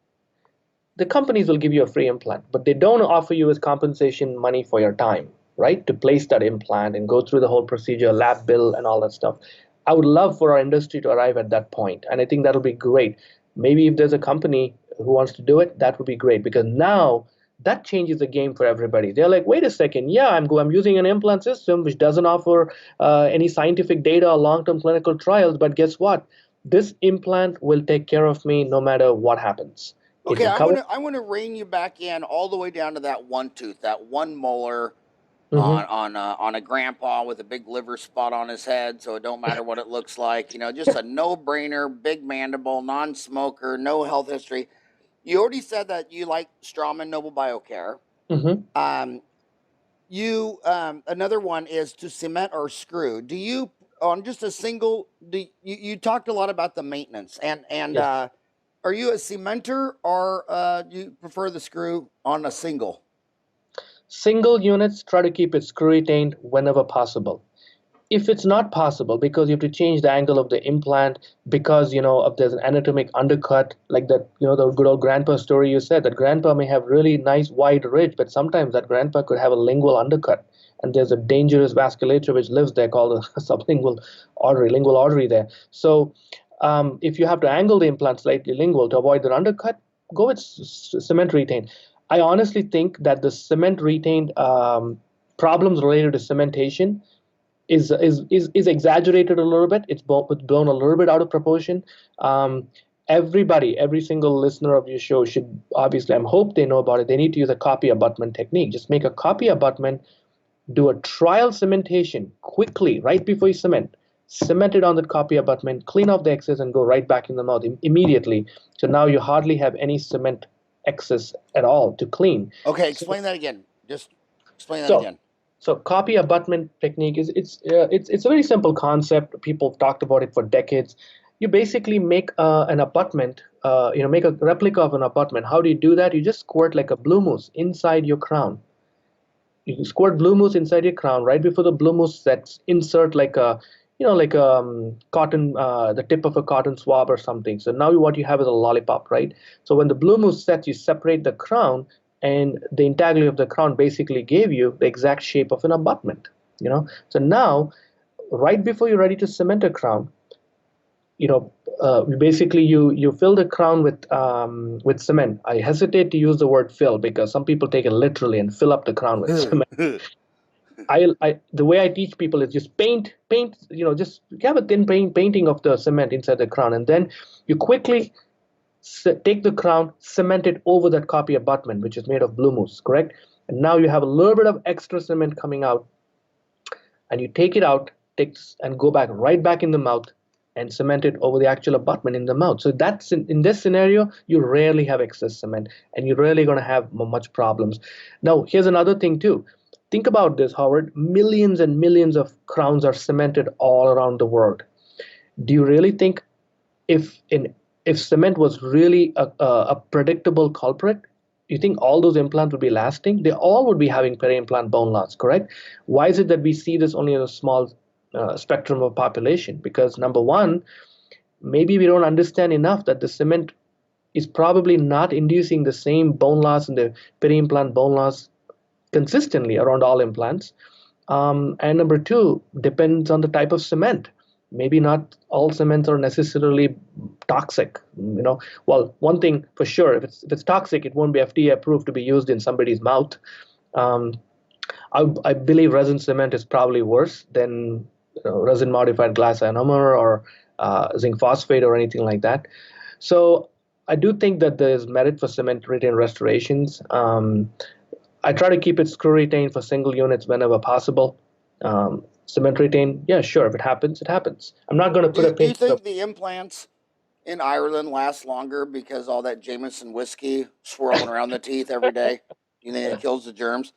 the companies will give you a free implant, but they don't offer you as compensation money for your time, right? To place that implant and go through the whole procedure, lab bill, and all that stuff. I would love for our industry to arrive at that point, and I think that'll be great. Maybe if there's a company who wants to do it, that would be great because now that changes the game for everybody. They're like, wait a second, yeah, I'm using an implant system which doesn't offer any scientific data or long-term clinical trials, but guess what? This implant will take care of me no matter what happens. It Okay, will cover. I want to rein you back in all the way down to that one tooth, that one molar Mhm. on a grandpa with a big liver spot on his head, so it don't matter what it looks like. Just a no-brainer, big mandible, non-smoker, no health history. You already said that you like Straumann Noble Biocare. Mm-hmm. Um, another one is to cement or screw. Do you on just a single? You talked a lot about the maintenance and Yes. are you a cementer or do you prefer the screw on a single? Single units, try to keep it screw retained whenever possible. If it's not possible because you have to change the angle of the implant because if there's an anatomic undercut like that, the good old grandpa story you said, that grandpa may have really nice wide ridge, but sometimes that grandpa could have a lingual undercut, and there's a dangerous vasculature which lives there called a sublingual artery, lingual artery there. So if you have to angle the implant slightly lingual to avoid that undercut, go with cement retained. I honestly think that the cement retained problems related to cementation is exaggerated a little bit. It's blown a little bit out of proportion. Every single listener of your show should obviously, I hope they know about it. They need to use a copy abutment technique. Just make a copy abutment, do a trial cementation quickly right before you cement it on that copy abutment, clean off the excess, and go right back in the mouth immediately. So now you hardly have any cement excess at all to clean. Okay, So, explain that again. Just explain that so again. So copy abutment technique it's a very simple concept. People have talked about it for decades. You basically make an abutment, make a replica of an abutment. How do you do that? You just squirt like a blue mousse inside your crown. You squirt blue mousse inside your crown right before the blue mousse sets. Insert like cotton, the tip of a cotton swab or something. So now what you have is a lollipop, right? So when the blue mousse sets, you separate the crown, and the integrity of the crown basically gave you the exact shape of an abutment. So now, right before you're ready to cement a crown, basically you fill the crown with cement. I hesitate to use the word fill because some people take it literally and fill up the crown with cement. The way I teach people is just paint, just have a thin painting of the cement inside the crown, and then you quickly take the crown, cement it over that copy abutment, which is made of blue mousse, correct? And now you have a little bit of extra cement coming out, and you take it out, and go back right back in the mouth and cement it over the actual abutment in the mouth. So that's in this scenario, you rarely have excess cement, and you're rarely going to have much problems. Now, here's another thing too. Think about this, Howard. Millions and millions of crowns are cemented all around the world. Do you really think if in if cement was really a predictable culprit, you think all those implants would be lasting? They all would be having peri-implant bone loss, correct? Why is it that we see this only in a small spectrum of population, because number one, maybe we don't understand enough that the cement is probably not inducing the same bone loss and the peri-implant bone loss consistently around all implants. And number two, depends on the type of cement. Maybe not all cements are necessarily toxic. Well, one thing for sure, if it's toxic, it won't be FDA approved to be used in somebody's mouth. Um, I believe resin cement is probably worse than resin modified glass ionomer or zinc phosphate or anything like that. So I do think that there's merit for cement retain restorations. I try to keep it screw retain for single units whenever possible. Cement retain, yeah, sure. If it happens, it happens. I'm not going to put a Do you pin. think the implants in Ireland last longer because all that Jameson whiskey swirling around the teeth every day? Do you think it kills the germs?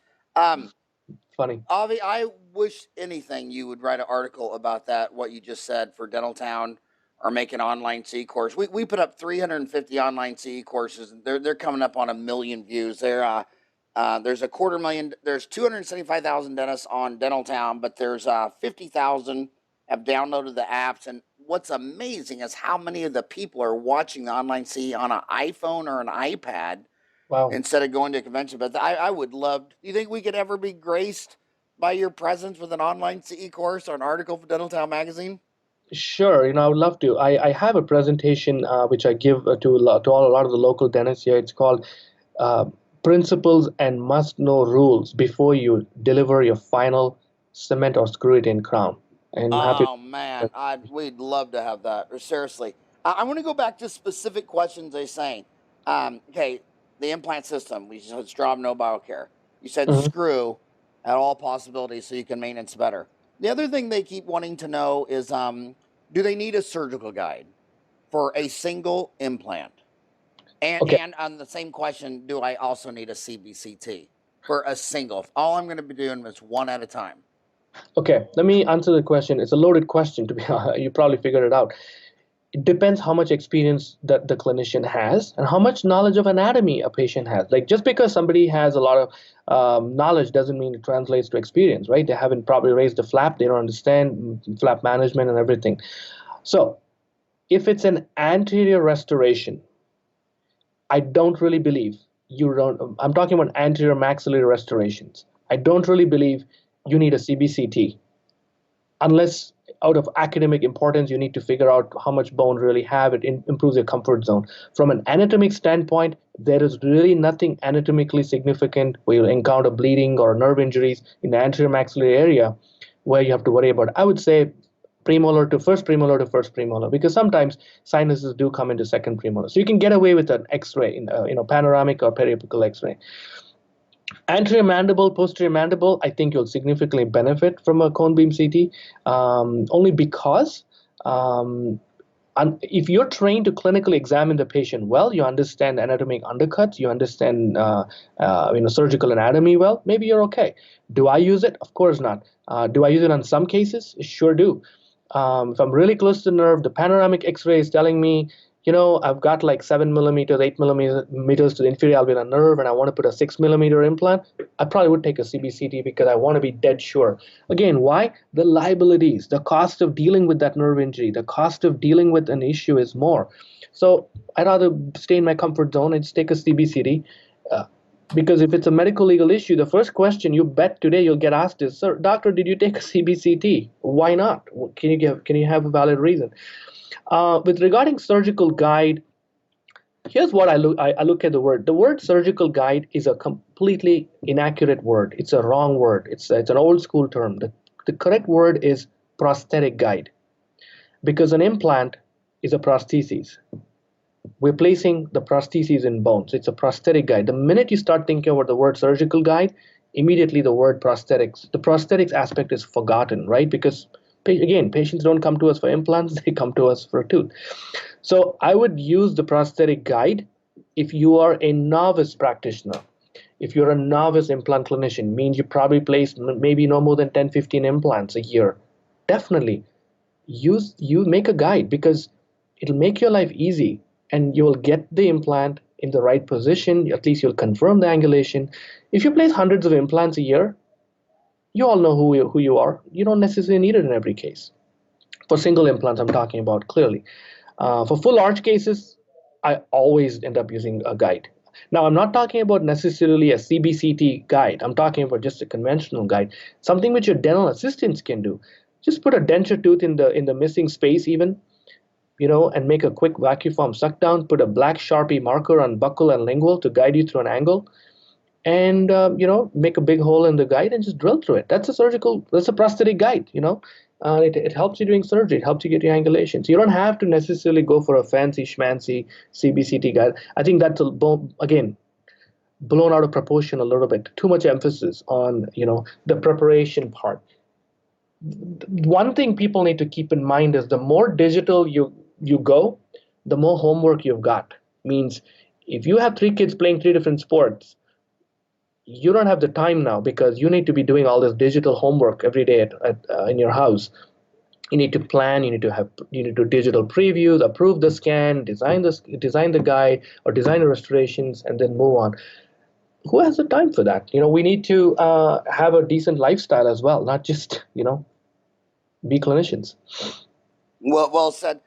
Funny. Avi, I wish anything you would write an article about that, what you just said for Dentaltown, or make an online CE course. We put up 350 online CE courses, and they're coming up on 1 million views. There's a 250,000, there's 275,000 dentists on Dentaltown, but there's 50,000 have downloaded the apps. And what's amazing is how many of the people are watching the online CE on an iPhone or an iPad. Wow. Instead of going to a convention. But I would love. Do you think we could ever be graced by your presence with an online CE course or an article for Dentaltown magazine? Sure, I would love to. I have a presentation which I give to a lot of the local dentists here. It's called uh, Principles and Must Know Rules Before You Deliver Your Final Cement or Screw It In Crown. And I'm happy. Oh man, we'd love to have that. Or seriously, I want to go back to specific questions they're saying. Okay, the implant system. We said Straub no biocare. You said Mhm. screw at all possibilities so you can maintenance better. The other thing they keep wanting to know is do they need a surgical guide for a single implant? Okay. And on the same question, do I also need a CBCT for a single? All I'm going to be doing is one at a time. Okay, let me answer the question. It's a loaded question, to be honest. You probably figured it out. It depends how much experience that the clinician has and how much knowledge of anatomy a patient has. Like, just because somebody has a lot of knowledge doesn't mean it translates to experience, right? They haven't probably raised the flap, they don't understand flap management and everything. So if it's an anterior restoration, I don't really believe I'm talking about anterior maxillary restorations. I don't really believe you need a CBCT unless out of academic importance you need to figure out how much bone really have. It improves your comfort zone. From an anatomic standpoint, there is really nothing anatomically significant where you'll encounter bleeding or nerve injuries in the anterior maxillary area where you have to worry about. I would say premolar to first premolar to first premolar, because sometimes sinuses do come into second premolar, so you can get away with an x-ray in panoramic or periapical x-ray. Anterior mandible, posterior mandible, I think you'll significantly benefit from a cone beam CT, only because if you're trained to clinically examine the patient well, you understand anatomic undercuts, you understand surgical anatomy well, maybe you're okay. Do I use it? Of course not. Do I use it on some cases? Sure do. If I'm really close to the nerve, the panoramic X-ray is telling me, I've got like 7 millimeters, 8 millimeters to the inferior alveolar nerve, and I want to put a 6 millimeter implant, I probably would take a CBCT because I want to be dead sure. Again, why? The liabilities, the cost of dealing with that nerve injury, the cost of dealing with an issue is more. So I'd rather stay in my comfort zone and just take a CBCT. Because if it's a medical legal issue, the first question you bet today you'll get asked is, "Sir, doctor, did you take a CBCT? Why not? Can you have a valid reason?" With regarding surgical guide, here's what I look at the word. The word surgical guide is a completely inaccurate word. It's a wrong word. It's an old school term. The correct word is prosthetic guide, because an implant is a prosthesis. We're placing the prostheses in bones. It's a prosthetic guide. The minute you start thinking about the word surgical guide, immediately the word prosthetics, the prosthetics aspect is forgotten, right? Because again, patients don't come to us for implants, they come to us for a tooth. So I would use the prosthetic guide if you are a novice practitioner. If you're a novice implant clinician, means you probably place maybe no more than 10, 15 implants a year. Definitely you make a guide, because it'll make your life easy and you will get the implant in the right position. At least you'll confirm the angulation. If you place hundreds of implants a year, You all know who you are. You don't necessarily need it in every case. For single implants, I'm talking about clearly. For full arch cases, I always end up using a guide. Now, I'm not talking about necessarily a CBCT guide. I'm talking about just a conventional guide, something which your dental assistants can do. Just put a denture tooth in the missing space, even, and make a quick vacuum form suck down. Put a black Sharpie marker on buccal and lingual to guide you through an angle, and make a big hole in the guide and just drill through it. That's a prosthetic guide. It helps you doing surgery. It helps you get your angulations. You don't have to necessarily go for a fancy schmancy CBCT guide. I think that's again blown out of proportion a little bit. Too much emphasis on the preparation part. One thing people need to keep in mind is the more digital you go, the more homework you've got. Means if you have 3 kids playing 3 different sports, you don't have the time now because you need to be doing all this digital homework every day in your house. You need to plan. You need to digital previews, approve the scan, design the guide or design the restorations, and then move on. Who has the time for that? We need to have a decent lifestyle as well, not just be clinicians. Well said.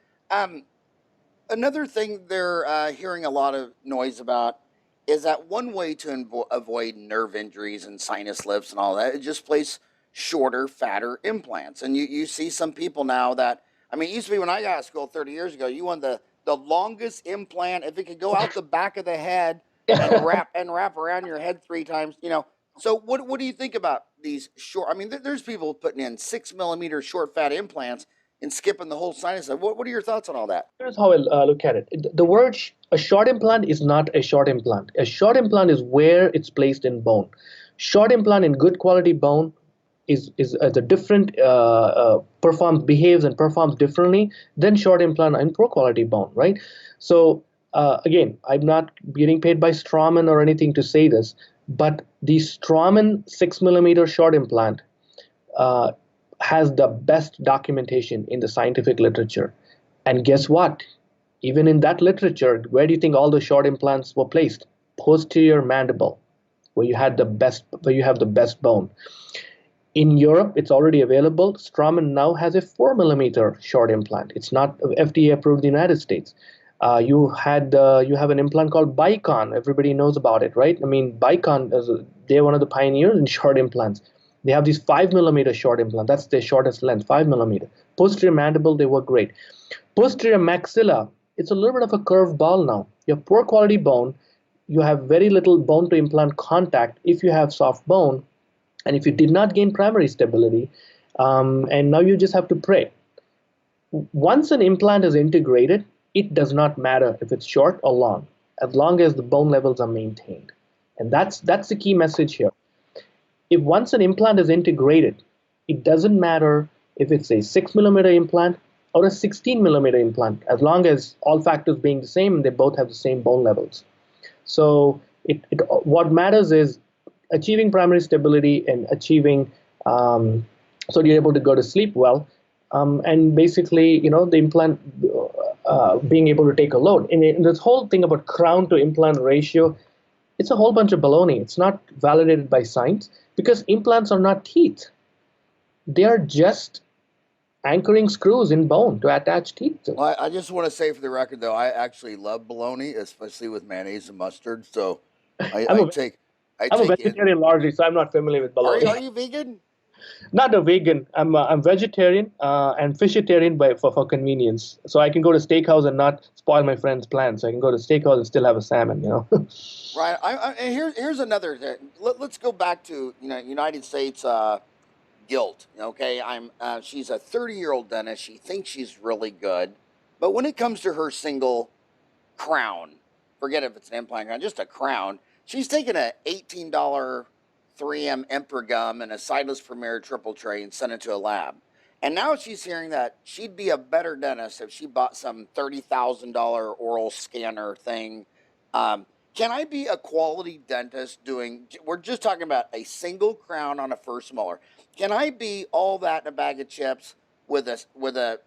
Another thing they're hearing a lot of noise about is that one way to avoid nerve injuries and sinus lifts and all that is just place shorter, fatter implants. And you see some people now that, I mean, it used to be when I got out of school 30 years ago, you want the longest implant, if it could go out the back of the head and wrap around your head 3 times. So what do you think about these short? I mean, there's people putting in 6 millimeter short fat implants and skipping the whole sinus. What are your thoughts on all that? Here's how I look at it. The word a short implant is not a short implant. A short implant is where it's placed in bone. Short implant in good quality bone is a different behaves and performs differently than short implant in poor quality bone, right? So again, I'm not getting paid by Straumann or anything to say this, but the Straumann 6 millimeter short implant has the best documentation in the scientific literature. And guess what? Even in that literature, where do you think all the short implants were placed? Posterior mandible, where you have the best bone. In Europe, it's already available. Straumann now has a 4 millimeter short implant. It's not FDA approved in the United States. You have an implant called Bicon. Everybody knows about it, right? I mean, Bicon they're one of the pioneers in short implants. They have these 5 millimeter short implant. That's their shortest length, 5 millimeter. Posterior mandible, they work great. Posterior maxilla, it's a little bit of a curved ball now. You have poor quality bone. You have very little bone to implant contact if you have soft bone, and if you did not gain primary stability, and now you just have to pray. Once an implant is integrated, it does not matter if it's short or long, as long as the bone levels are maintained. And that's the key message here. If once an implant is integrated, it doesn't matter if it's a 6 millimeter implant or a 16 millimeter implant, as long as all factors being the same and they both have the same bone levels. So what matters is achieving primary stability and achieving so you're able to go to sleep well, and basically the implant being able to take a load. And this whole thing about crown to implant ratio, it's a whole bunch of baloney. It's not validated by science because implants are not teeth. They are just anchoring screws in bone to attach teeth to. Well, I just want to say for the record, though, I actually love bologna, especially with mayonnaise and mustard. So I'm a vegetarian largely, so I'm not familiar with bologna. Are you vegan? Not a vegan. I'm vegetarian and fishitarian for convenience. So I can go to steakhouse and not spoil my friend's plans. I can go to steakhouse and still have a salmon. Right. And here's another thing. Let's go back to United States guilt. Okay, she's a 30-year-old dentist. She thinks she's really good, but when it comes to her single crown, forget if it's an implant crown, just a crown. She's taken a $18 3M Emperor gum and a sideless Premier triple tray and sent it to a lab. And now she's hearing that she'd be a better dentist if she bought some $30,000 oral scanner thing. Can I be a quality dentist we're just talking about a single crown on a first molar. Can I be all that in a bag of chips with a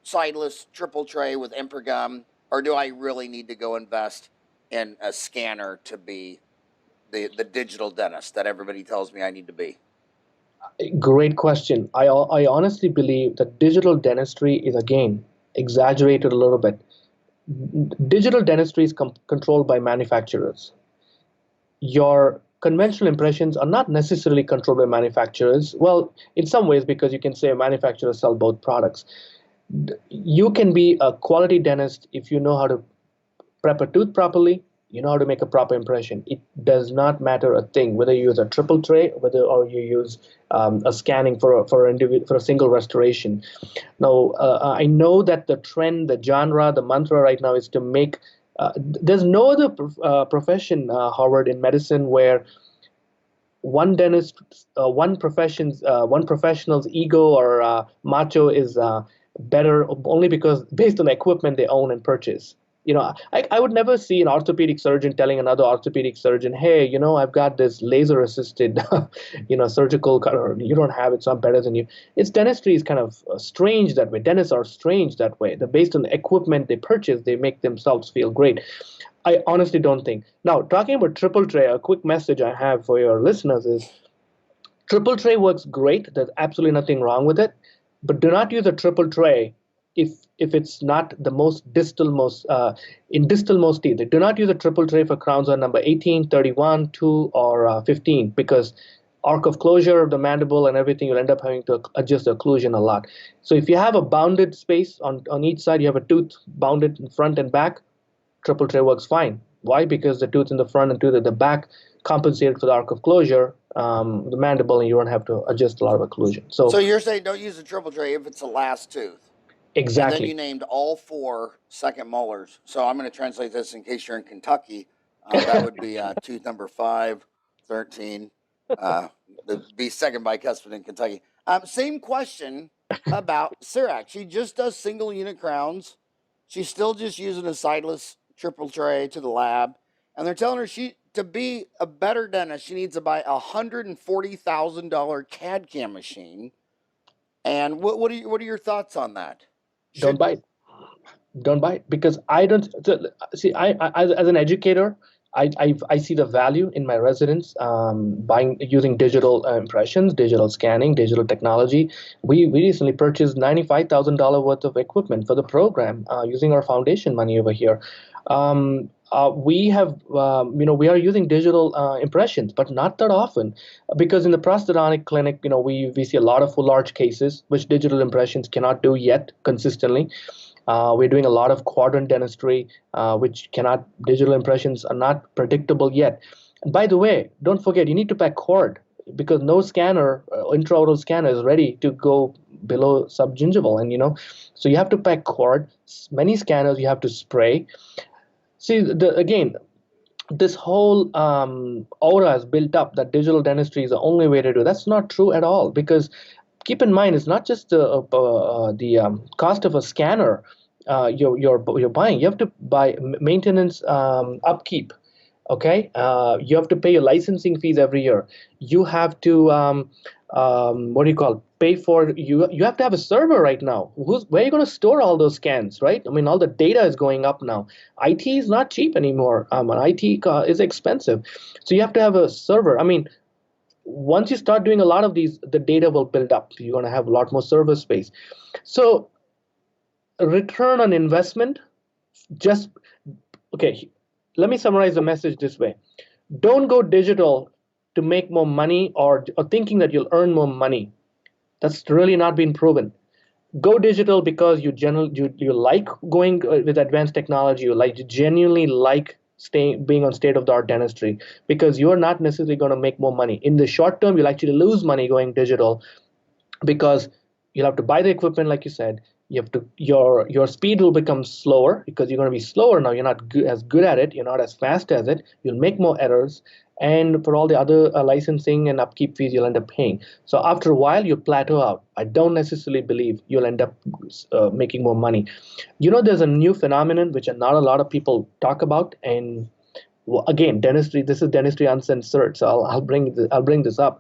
sideless triple tray with Emperor gum, or do I really need to go invest in a scanner to be the digital dentist that everybody tells me I need to be? Great question. I honestly believe that digital dentistry is, again, exaggerated a little bit. Digital dentistry is controlled by manufacturers. Your conventional impressions are not necessarily controlled by manufacturers. Well, in some ways, because you can say manufacturers sell both products. You can be a quality dentist if you know how to prep a tooth properly, you know how to make a proper impression. It does not matter a thing whether you use a triple tray, whether or you use a scanning for a single restoration. Now, I know that the trend, the genre, the mantra right now is to make. There's no other profession, Howard, in medicine where one dentist, one professional's ego or macho is better only because based on the equipment they own and purchase. I would never see an orthopedic surgeon telling another orthopedic surgeon, hey, I've got this laser assisted, surgical cutter. You don't have it, so I'm better than you. It's dentistry is kind of strange that way. Dentists are strange that way. They're based on the equipment they purchase, they make themselves feel great. I honestly don't think. Now, talking about triple tray, a quick message I have for your listeners is triple tray works great. There's absolutely nothing wrong with it. But do not use a triple tray if it's not the most distal most in distal most teeth. Do not use a triple tray for crowns on number 18, 31, 2, or 15 because arc of closure of the mandible and everything, you'll end up having to adjust the occlusion a lot. So if you have a bounded space on each side, you have a tooth bounded in front and back, triple tray works fine. Why? Because the tooth in the front and tooth at the back compensated for the arc of closure, the mandible, and you don't have to adjust a lot of occlusion. So you're saying don't use a triple tray if it's the last tooth. Exactly. And then you named all 4 second molars. So I'm going to translate this in case you're in Kentucky. That would be tooth number 5, 13. Be second bicuspid in Kentucky. Same question about Sirac. She just does single unit crowns. She's still just using a sideless triple tray to the lab. And they're telling her to be a better dentist, she needs to buy a $140,000 CAD CAM machine. And what are your thoughts on that? Don't buy it. Don't buy it because I don't see. As an educator, I see the value in my residents using digital impressions, digital scanning, digital technology. We recently purchased $95,000 worth of equipment for the program using our foundation money over here. We are using digital impressions, but not that often, because in the prosthodontic clinic, we see a lot of large cases, which digital impressions cannot do yet consistently. We're doing a lot of quadrant dentistry, which digital impressions are not predictable yet. And by the way, don't forget, you need to pack cord because no scanner, intraoral scanner is ready to go below subgingival. And, so you have to pack cord. Many scanners you have to spray. See, again, this whole aura is built up that digital dentistry is the only way to do. That's not true at all, because keep in mind, it's not just the cost of a scanner you're buying. You have to buy maintenance, upkeep. Okay, you have to pay your licensing fees every year. You have to pay for you have to have a server right now. Where are you going to store all those scans, right? I mean, all the data is going up now. IT is not cheap anymore. IT is expensive, so you have to have a server. I mean, once you start doing a lot of these, the data will build up. You're going to have a lot more server space. So return on investment, okay, let me summarize the message this way. Don't go digital to make more money or thinking that you'll earn more money. That's really not been proven. Go digital because you like going with advanced technology. You genuinely like being on state-of-the-art dentistry, because you are not necessarily going to make more money. In the short term, you'll actually lose money going digital because you'll have to buy the equipment, like you said. You have to your speed will become slower because you're going to be slower now. You're not as good at it. You're not as fast as it. You'll make more errors, and for all the other licensing and upkeep fees, you'll end up paying. So after a while, you plateau out. I don't necessarily believe you'll end up making more money. There's a new phenomenon which not a lot of people talk about, and again, dentistry. This is Dentistry Uncensored, so I'll bring this up.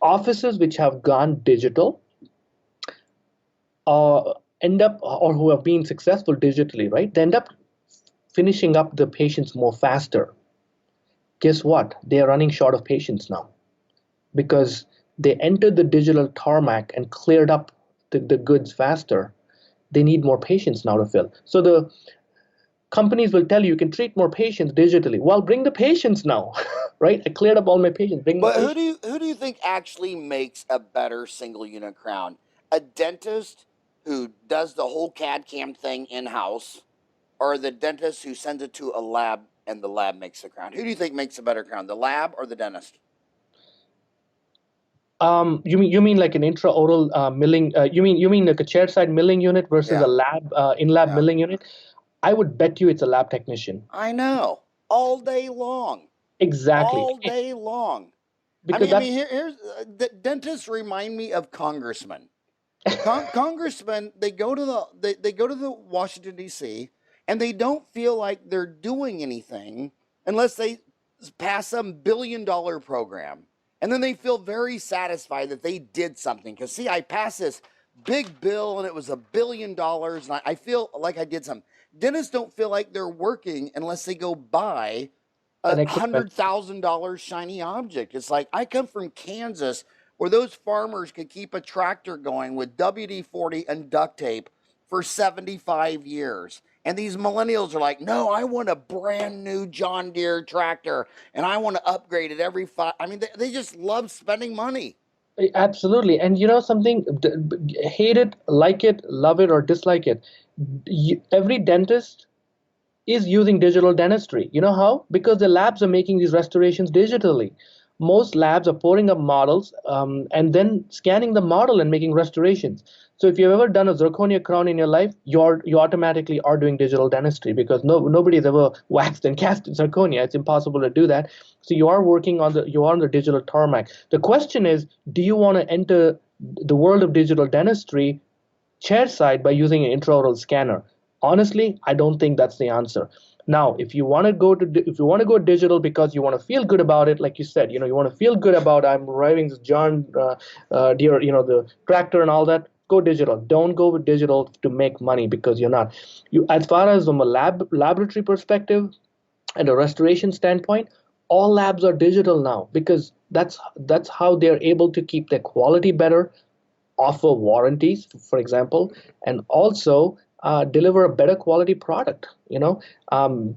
Offices which have gone digital end up, or who have been successful digitally, right? They end up finishing up the patients more faster. Guess what? They are running short of patients now, because they entered the digital tarmac and cleared up the goods faster. They need more patients now to fill. So the companies will tell you, you can treat more patients digitally. Well, bring the patients now, right? I cleared up all my patients. Bring the But patients. who do you think actually makes a better single unit crown? A dentist who does the whole CAD CAM thing in house, or the dentist who sends it to a lab and the lab makes the crown? Who do you think makes a better crown, the lab or the dentist? You mean like an intraoral milling? You mean like a chairside milling unit versus a Yeah, lab in-lab yeah. milling unit? I would bet you it's a lab technician. I know. All day long. Exactly. All day long. Because that's Here's dentists remind me of congressmen. Congressmen, they go to the Washington D.C. and they don't feel like they're doing anything unless they pass some $1 billion program, and then they feel very satisfied that they did something. Because see, I passed this big bill and it was $1 billion, and I feel like I did something. Dentists don't feel like they're working unless they go buy an a equipment. $100,000 shiny object. It's like I come from Kansas where those farmers could keep a tractor going with WD-40 and duct tape for 75 years. And these millennials are like, no, I want a brand new John Deere tractor and I want to upgrade it every five. They just love spending money. Absolutely. And you know something, hate it, like it, love it, or dislike it. Every dentist is using digital dentistry. You know how? Because the labs are making these restorations digitally. Most labs are pouring up models and then scanning the model and making restorations. So if you've ever done a zirconia crown in your life, you automatically are doing digital dentistry because nobody's ever waxed and cast zirconia. It's impossible to do that. So you are on the digital tarmac. The question is, do you want to enter the world of digital dentistry chairside by using an intraoral scanner? Honestly, I don't think that's the answer. Now, if you want to go digital because you want to feel good about it, like you said, you want to feel good about I'm driving this John Deere, the tractor and all that. Go digital. Don't go with digital to make money because you're not. As far as from a laboratory perspective and a restoration standpoint, all labs are digital now because that's how they're able to keep their quality better, offer warranties, for example, and also deliver a better quality product.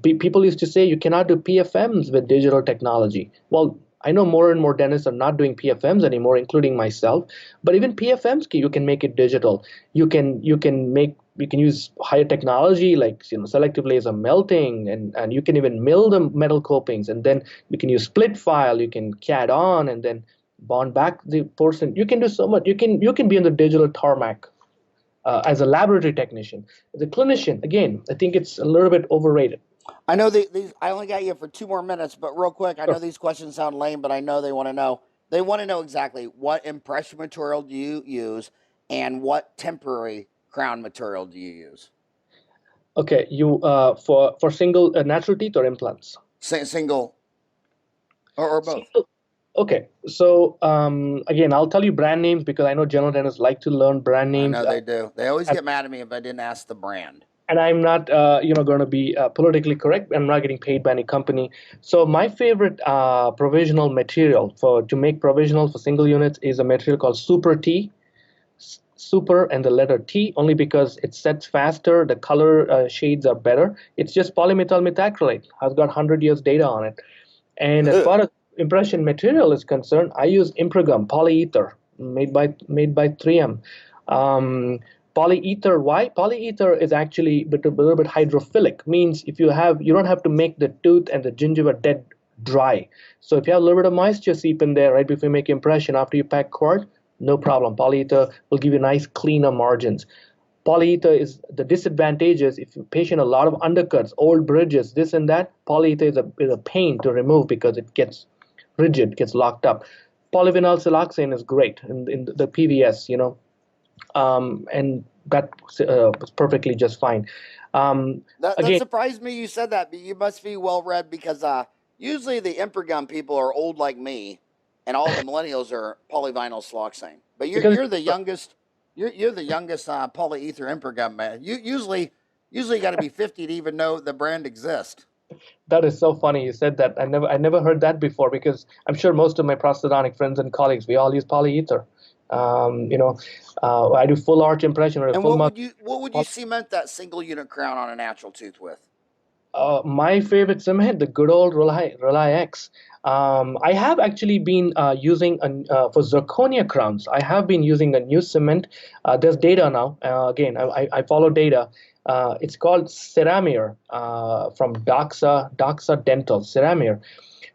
People used to say you cannot do PFMs with digital technology. Well, I know more and more dentists are not doing PFMs anymore, including myself. But even PFMs, you can make it digital. You can use higher technology like selective laser melting, and you can even mill the metal copings, and then you can use split file. You can CAD on and then bond back the portion. You can do so much. You can be on the digital tarmac as a laboratory technician. As a clinician, again, I think it's a little bit overrated. I know these. I only got you for 2 more minutes, but real quick, I know Sure. these questions sound lame, but I know they want to know. They want to know exactly what impression material do you use, and what temporary crown material do you use? Okay, you for single natural teeth or implants? Single or both. Single. Okay, so again, I'll tell you brand names because I know general dentists like to learn brand I names. know they do. They always And get mad at me if I didn't ask the brand. and I'm not, going to be politically correct. I'm not getting paid by any company. So my favorite provisional material for to make provisional for single units is a material called Super T. Super and the letter T, only because it sets faster, the color shades are better. It's just polymethyl methacrylate. Has got 100 years data on it. And as Ugh. far as impression material is concerned, I use Improgum polyether made by 3M. Um, Polyether, why? Polyether is actually a little bit hydrophilic, means you don't have to make the tooth and the gingiva dead dry. So if you have a little bit of moisture seep in there right before you make impression after you pack cord, no problem. Polyether will give you nice cleaner margins. Polyether is the disadvantages if you patient a lot of undercuts, old bridges, this and that. Polyether is a pain to remove because it gets rigid, gets locked up. Polyvinyl siloxane is great in the PVS, and that was perfectly just fine. That Again, surprised me you said that, but you must be well read because usually the Impergum people are old like me, and all the millennials are polyvinyl siloxane. But because you're the youngest. You're the youngest polyether Impergum man. You usually got to be 50 to even know the brand exists. That is so funny you said that. I never heard that before because I'm sure most of my prosthodontic friends and colleagues, we all use polyether. Um, you know, I do full arch impression or a And full mouth. what would you cement that single unit crown on a natural tooth with? My favorite cement, the good old Rely X. I have actually been using for zirconia crowns. I have been using a new cement. There's data now. Again, I follow data. It's called Ceramir from Doxa Dental. Ceramir.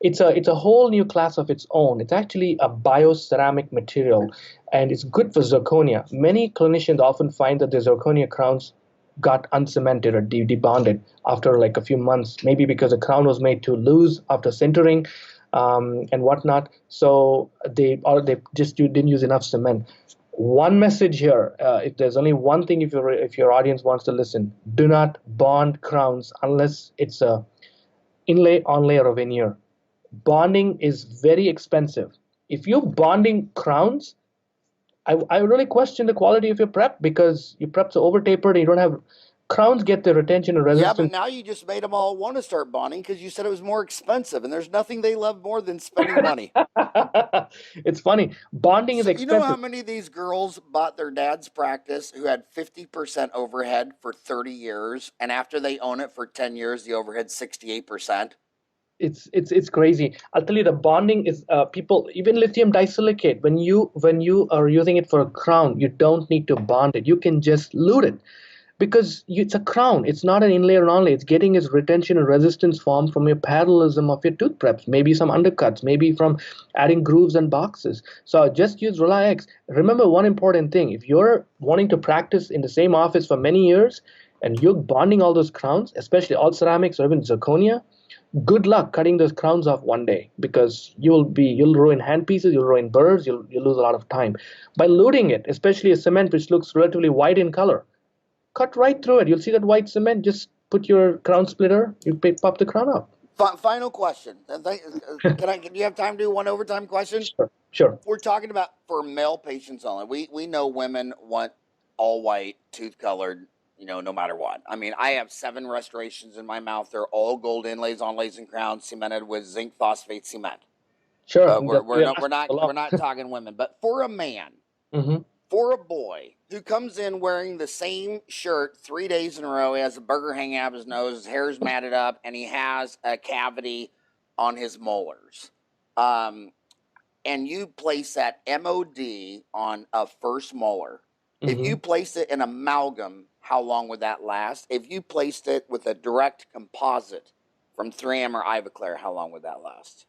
It's a whole new class of its own. It's actually a bioceramic material, and it's good for zirconia. Many clinicians often find that the zirconia crowns got uncemented or debonded after like a few months, maybe because the crown was made too loose after sintering and whatnot. So they just didn't use enough cement. One message here: if there's only one thing, if your audience wants to listen, do not bond crowns unless it's a inlay, onlay, or a veneer. Bonding is very expensive. If you're bonding crowns, I really question the quality of your prep because your preps are over tapered and you don't have crowns get the retention and Yeah, but resistance. now you just made them all want to start bonding because you said it was more expensive, and there's nothing they love more than spending money. It's funny. Bonding is So you know how expensive. many of these girls bought their dad's practice who had 50% overhead for 30 years, and after they own it for 10 years, the overhead's 68%? It's crazy. I'll tell you the bonding is people even lithium disilicate when you are using it for a crown, you don't need to bond it. You can just lute it because it's a crown. It's not an inlay or onlay. It's getting its retention and resistance form from your parallelism of your tooth preps, maybe some undercuts, maybe from adding grooves and boxes. So just use Rely. Remember one important thing: if you're wanting to practice in the same office for many years and you're bonding all those crowns, especially all ceramics or even zirconia, good luck cutting those crowns off one day because you'll ruin handpieces, you'll ruin burrs, you'll lose a lot of time by luting it, especially a cement which looks relatively white in color. Cut right through it. You'll see that white cement. Just put your crown splitter. You pop the crown up. Final question. Do you have time to do one overtime question? Sure, sure. We're talking about for male patients only. We know women want all white, tooth colored, no matter what. I mean, I have 7 restorations in my mouth. They're all gold inlays, onlays, and crowns cemented with zinc phosphate cement. Sure. But we're not talking women. But for a man, Hmm. for a boy who comes in wearing the same shirt 3 days in a row, he has a burger hanging out of his nose, his hair's matted up, and he has a cavity on his molars. And you place that MOD on a first molar. If Hmm. you place it in amalgam, how long would that last? If you placed it with a direct composite from 3M or Ivoclar, how long would that last?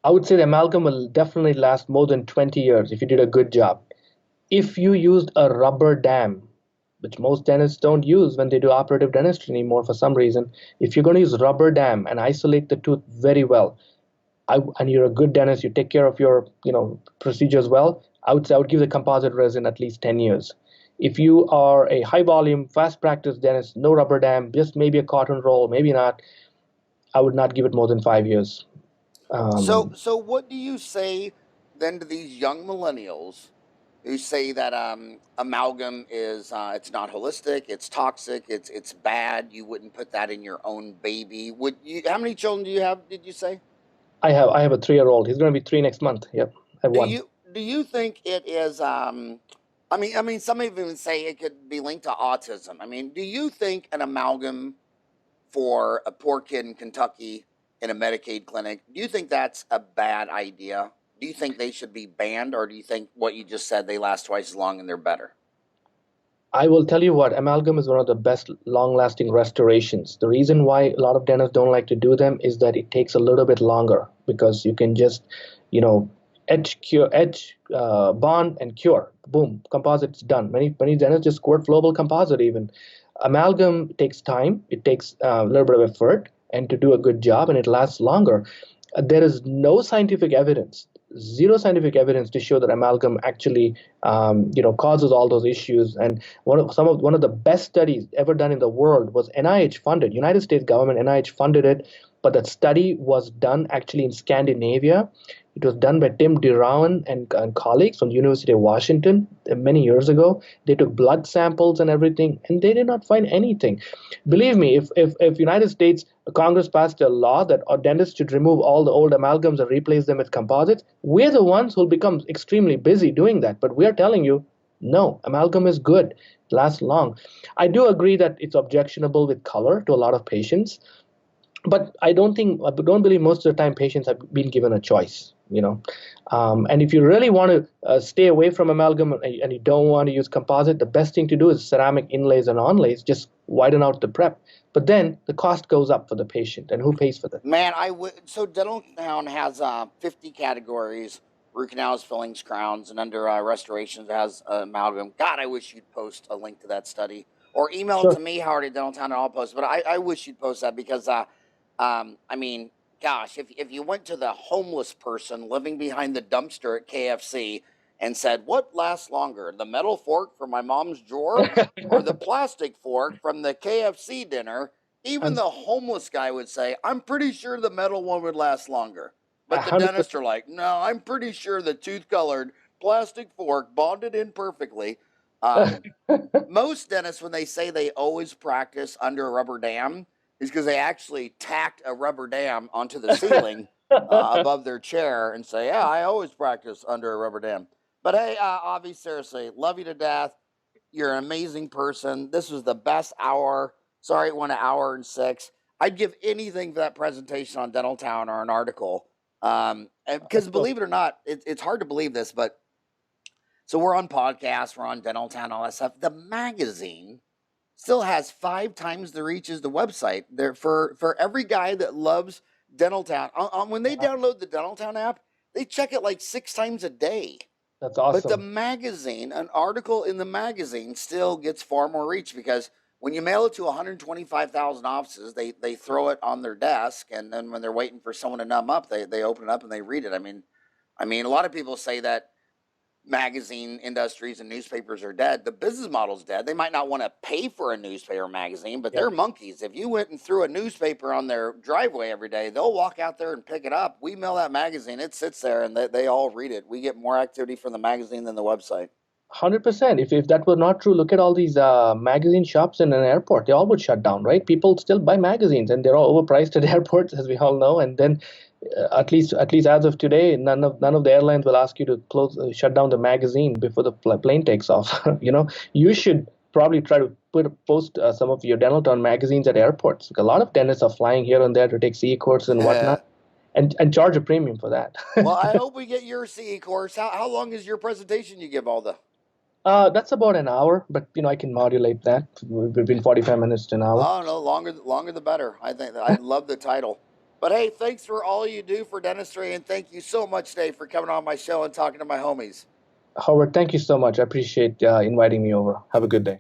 I would say the amalgam will definitely last more than 20 years if you did a good job. If you used a rubber dam, which most dentists don't use when they do operative dentistry anymore for some reason, if you're going to use rubber dam and isolate the tooth very well, and you're a good dentist, you take care of your procedures well, I would give the composite resin at least 10 years. If you are a high volume, fast practice dentist, no rubber dam, just maybe a cotton roll, maybe not, I would not give it more than 5 years. So what do you say then to these young millennials who say that amalgam is it's not holistic, it's toxic, it's bad. You wouldn't put that in your own baby. Would you? How many children do you have? Did you say? I have a 3-year-old. He's going to be 3 next month. Yep, I have Do one. you think it is? I mean, some even say it could be linked to autism. I mean, do you think an amalgam for a poor kid in Kentucky in a Medicaid clinic, do you think that's a bad idea? Do you think they should be banned, or do you think what you just said, they last twice as long and they're better? I will tell you what, amalgam is one of the best long-lasting restorations. The reason why a lot of dentists don't like to do them is that it takes a little bit longer because you can just, bond and cure. Boom, composite's done. Many dentists just squirt flowable composite even. Amalgam takes time. It takes a little bit of effort and to do a good job, and it lasts longer. There is no scientific evidence, zero scientific evidence to show that amalgam actually, causes all those issues. And one of the best studies ever done in the world was NIH funded. United States government NIH funded it, but that study was done actually in Scandinavia, It was done by Tim DeRowan and colleagues from the University of Washington many years ago. They took blood samples and everything, and they did not find anything. Believe me, if United States Congress passed a law that dentists should remove all the old amalgams and replace them with composites, we're the ones who'll become extremely busy doing that. But we're telling you, no, amalgam is good, lasts long. I do agree that it's objectionable with color to a lot of patients, but I don't believe most of the time patients have been given a choice. And if you really want to stay away from amalgam and you don't want to use composite, the best thing to do is ceramic inlays and onlays. Just widen out the prep. But then the cost goes up for the patient, and who pays for that? Man, so Dentaltown has 50 categories: root canals, fillings, crowns, and under restorations has amalgam. God, I wish you'd post a link to that study, or email Sure. it to me, Howard at Dentaltown, and I'll post it. But I wish you'd post that because, I mean, gosh, if you went to the homeless person living behind the dumpster at KFC and said, "What lasts longer, the metal fork from my mom's drawer or the plastic fork from the KFC dinner?" Even the homeless guy would say, "I'm pretty sure the metal one would last longer." But the 100%. dentists are like, "No, I'm pretty sure the tooth-colored plastic fork bonded in perfectly." Most dentists, when they say they always practice under a rubber dam, is because they actually tacked a rubber dam onto the ceiling above their chair and say, "Yeah, I always practice under a rubber dam." But hey, Avi, seriously, love you to death. You're an amazing person. This was the best hour. Sorry, it went an hour and 6. I'd give anything for that presentation on Dentaltown or an article. Because believe it or not, it's hard to believe this, but so we're on podcasts, we're on Dentaltown, all that stuff. The magazine still has 5 times the reach as the website. There for every guy that loves Dentaltown. When they download the Dentaltown app, they check it like 6 times a day. That's But the awesome. magazine, an article in the magazine still gets far more reach because when you mail it to 125,000 offices, they throw it on their desk, and then when they're waiting for someone to numb up, they open it up and they read it. I mean, a lot of people say that magazine industries and newspapers are dead. The business model's dead. They might not want to pay for a newspaper magazine, but Yeah. they're monkeys. If you went and threw a newspaper on their driveway every day, they'll walk out there and pick it up. We mail that magazine, it sits there, and they all read it. We get more activity from the magazine than the website. 100%. If that were not true, look at all these magazine shops in an airport. They all would shut down, right? People still buy magazines, and they're all overpriced at airports, as we all know. And then, at least as of today, none of the airlines will ask you to shut down the magazine before the plane takes off. You should probably try to post some of your Dentaltown magazines at airports. A lot of dentists are flying here and there to take CE courses and whatnot, and charge a premium for that. Well, I hope we get your CE course. How long is your presentation you give all the? That's about an hour, but I can modulate that between 45 minutes to an hour. Oh no, longer the better. I think I love the title. But hey, thanks for all you do for dentistry, and thank you so much, Dave, for coming on my show and talking to my homies. Howard, thank you so much. I appreciate inviting me over. Have a good day.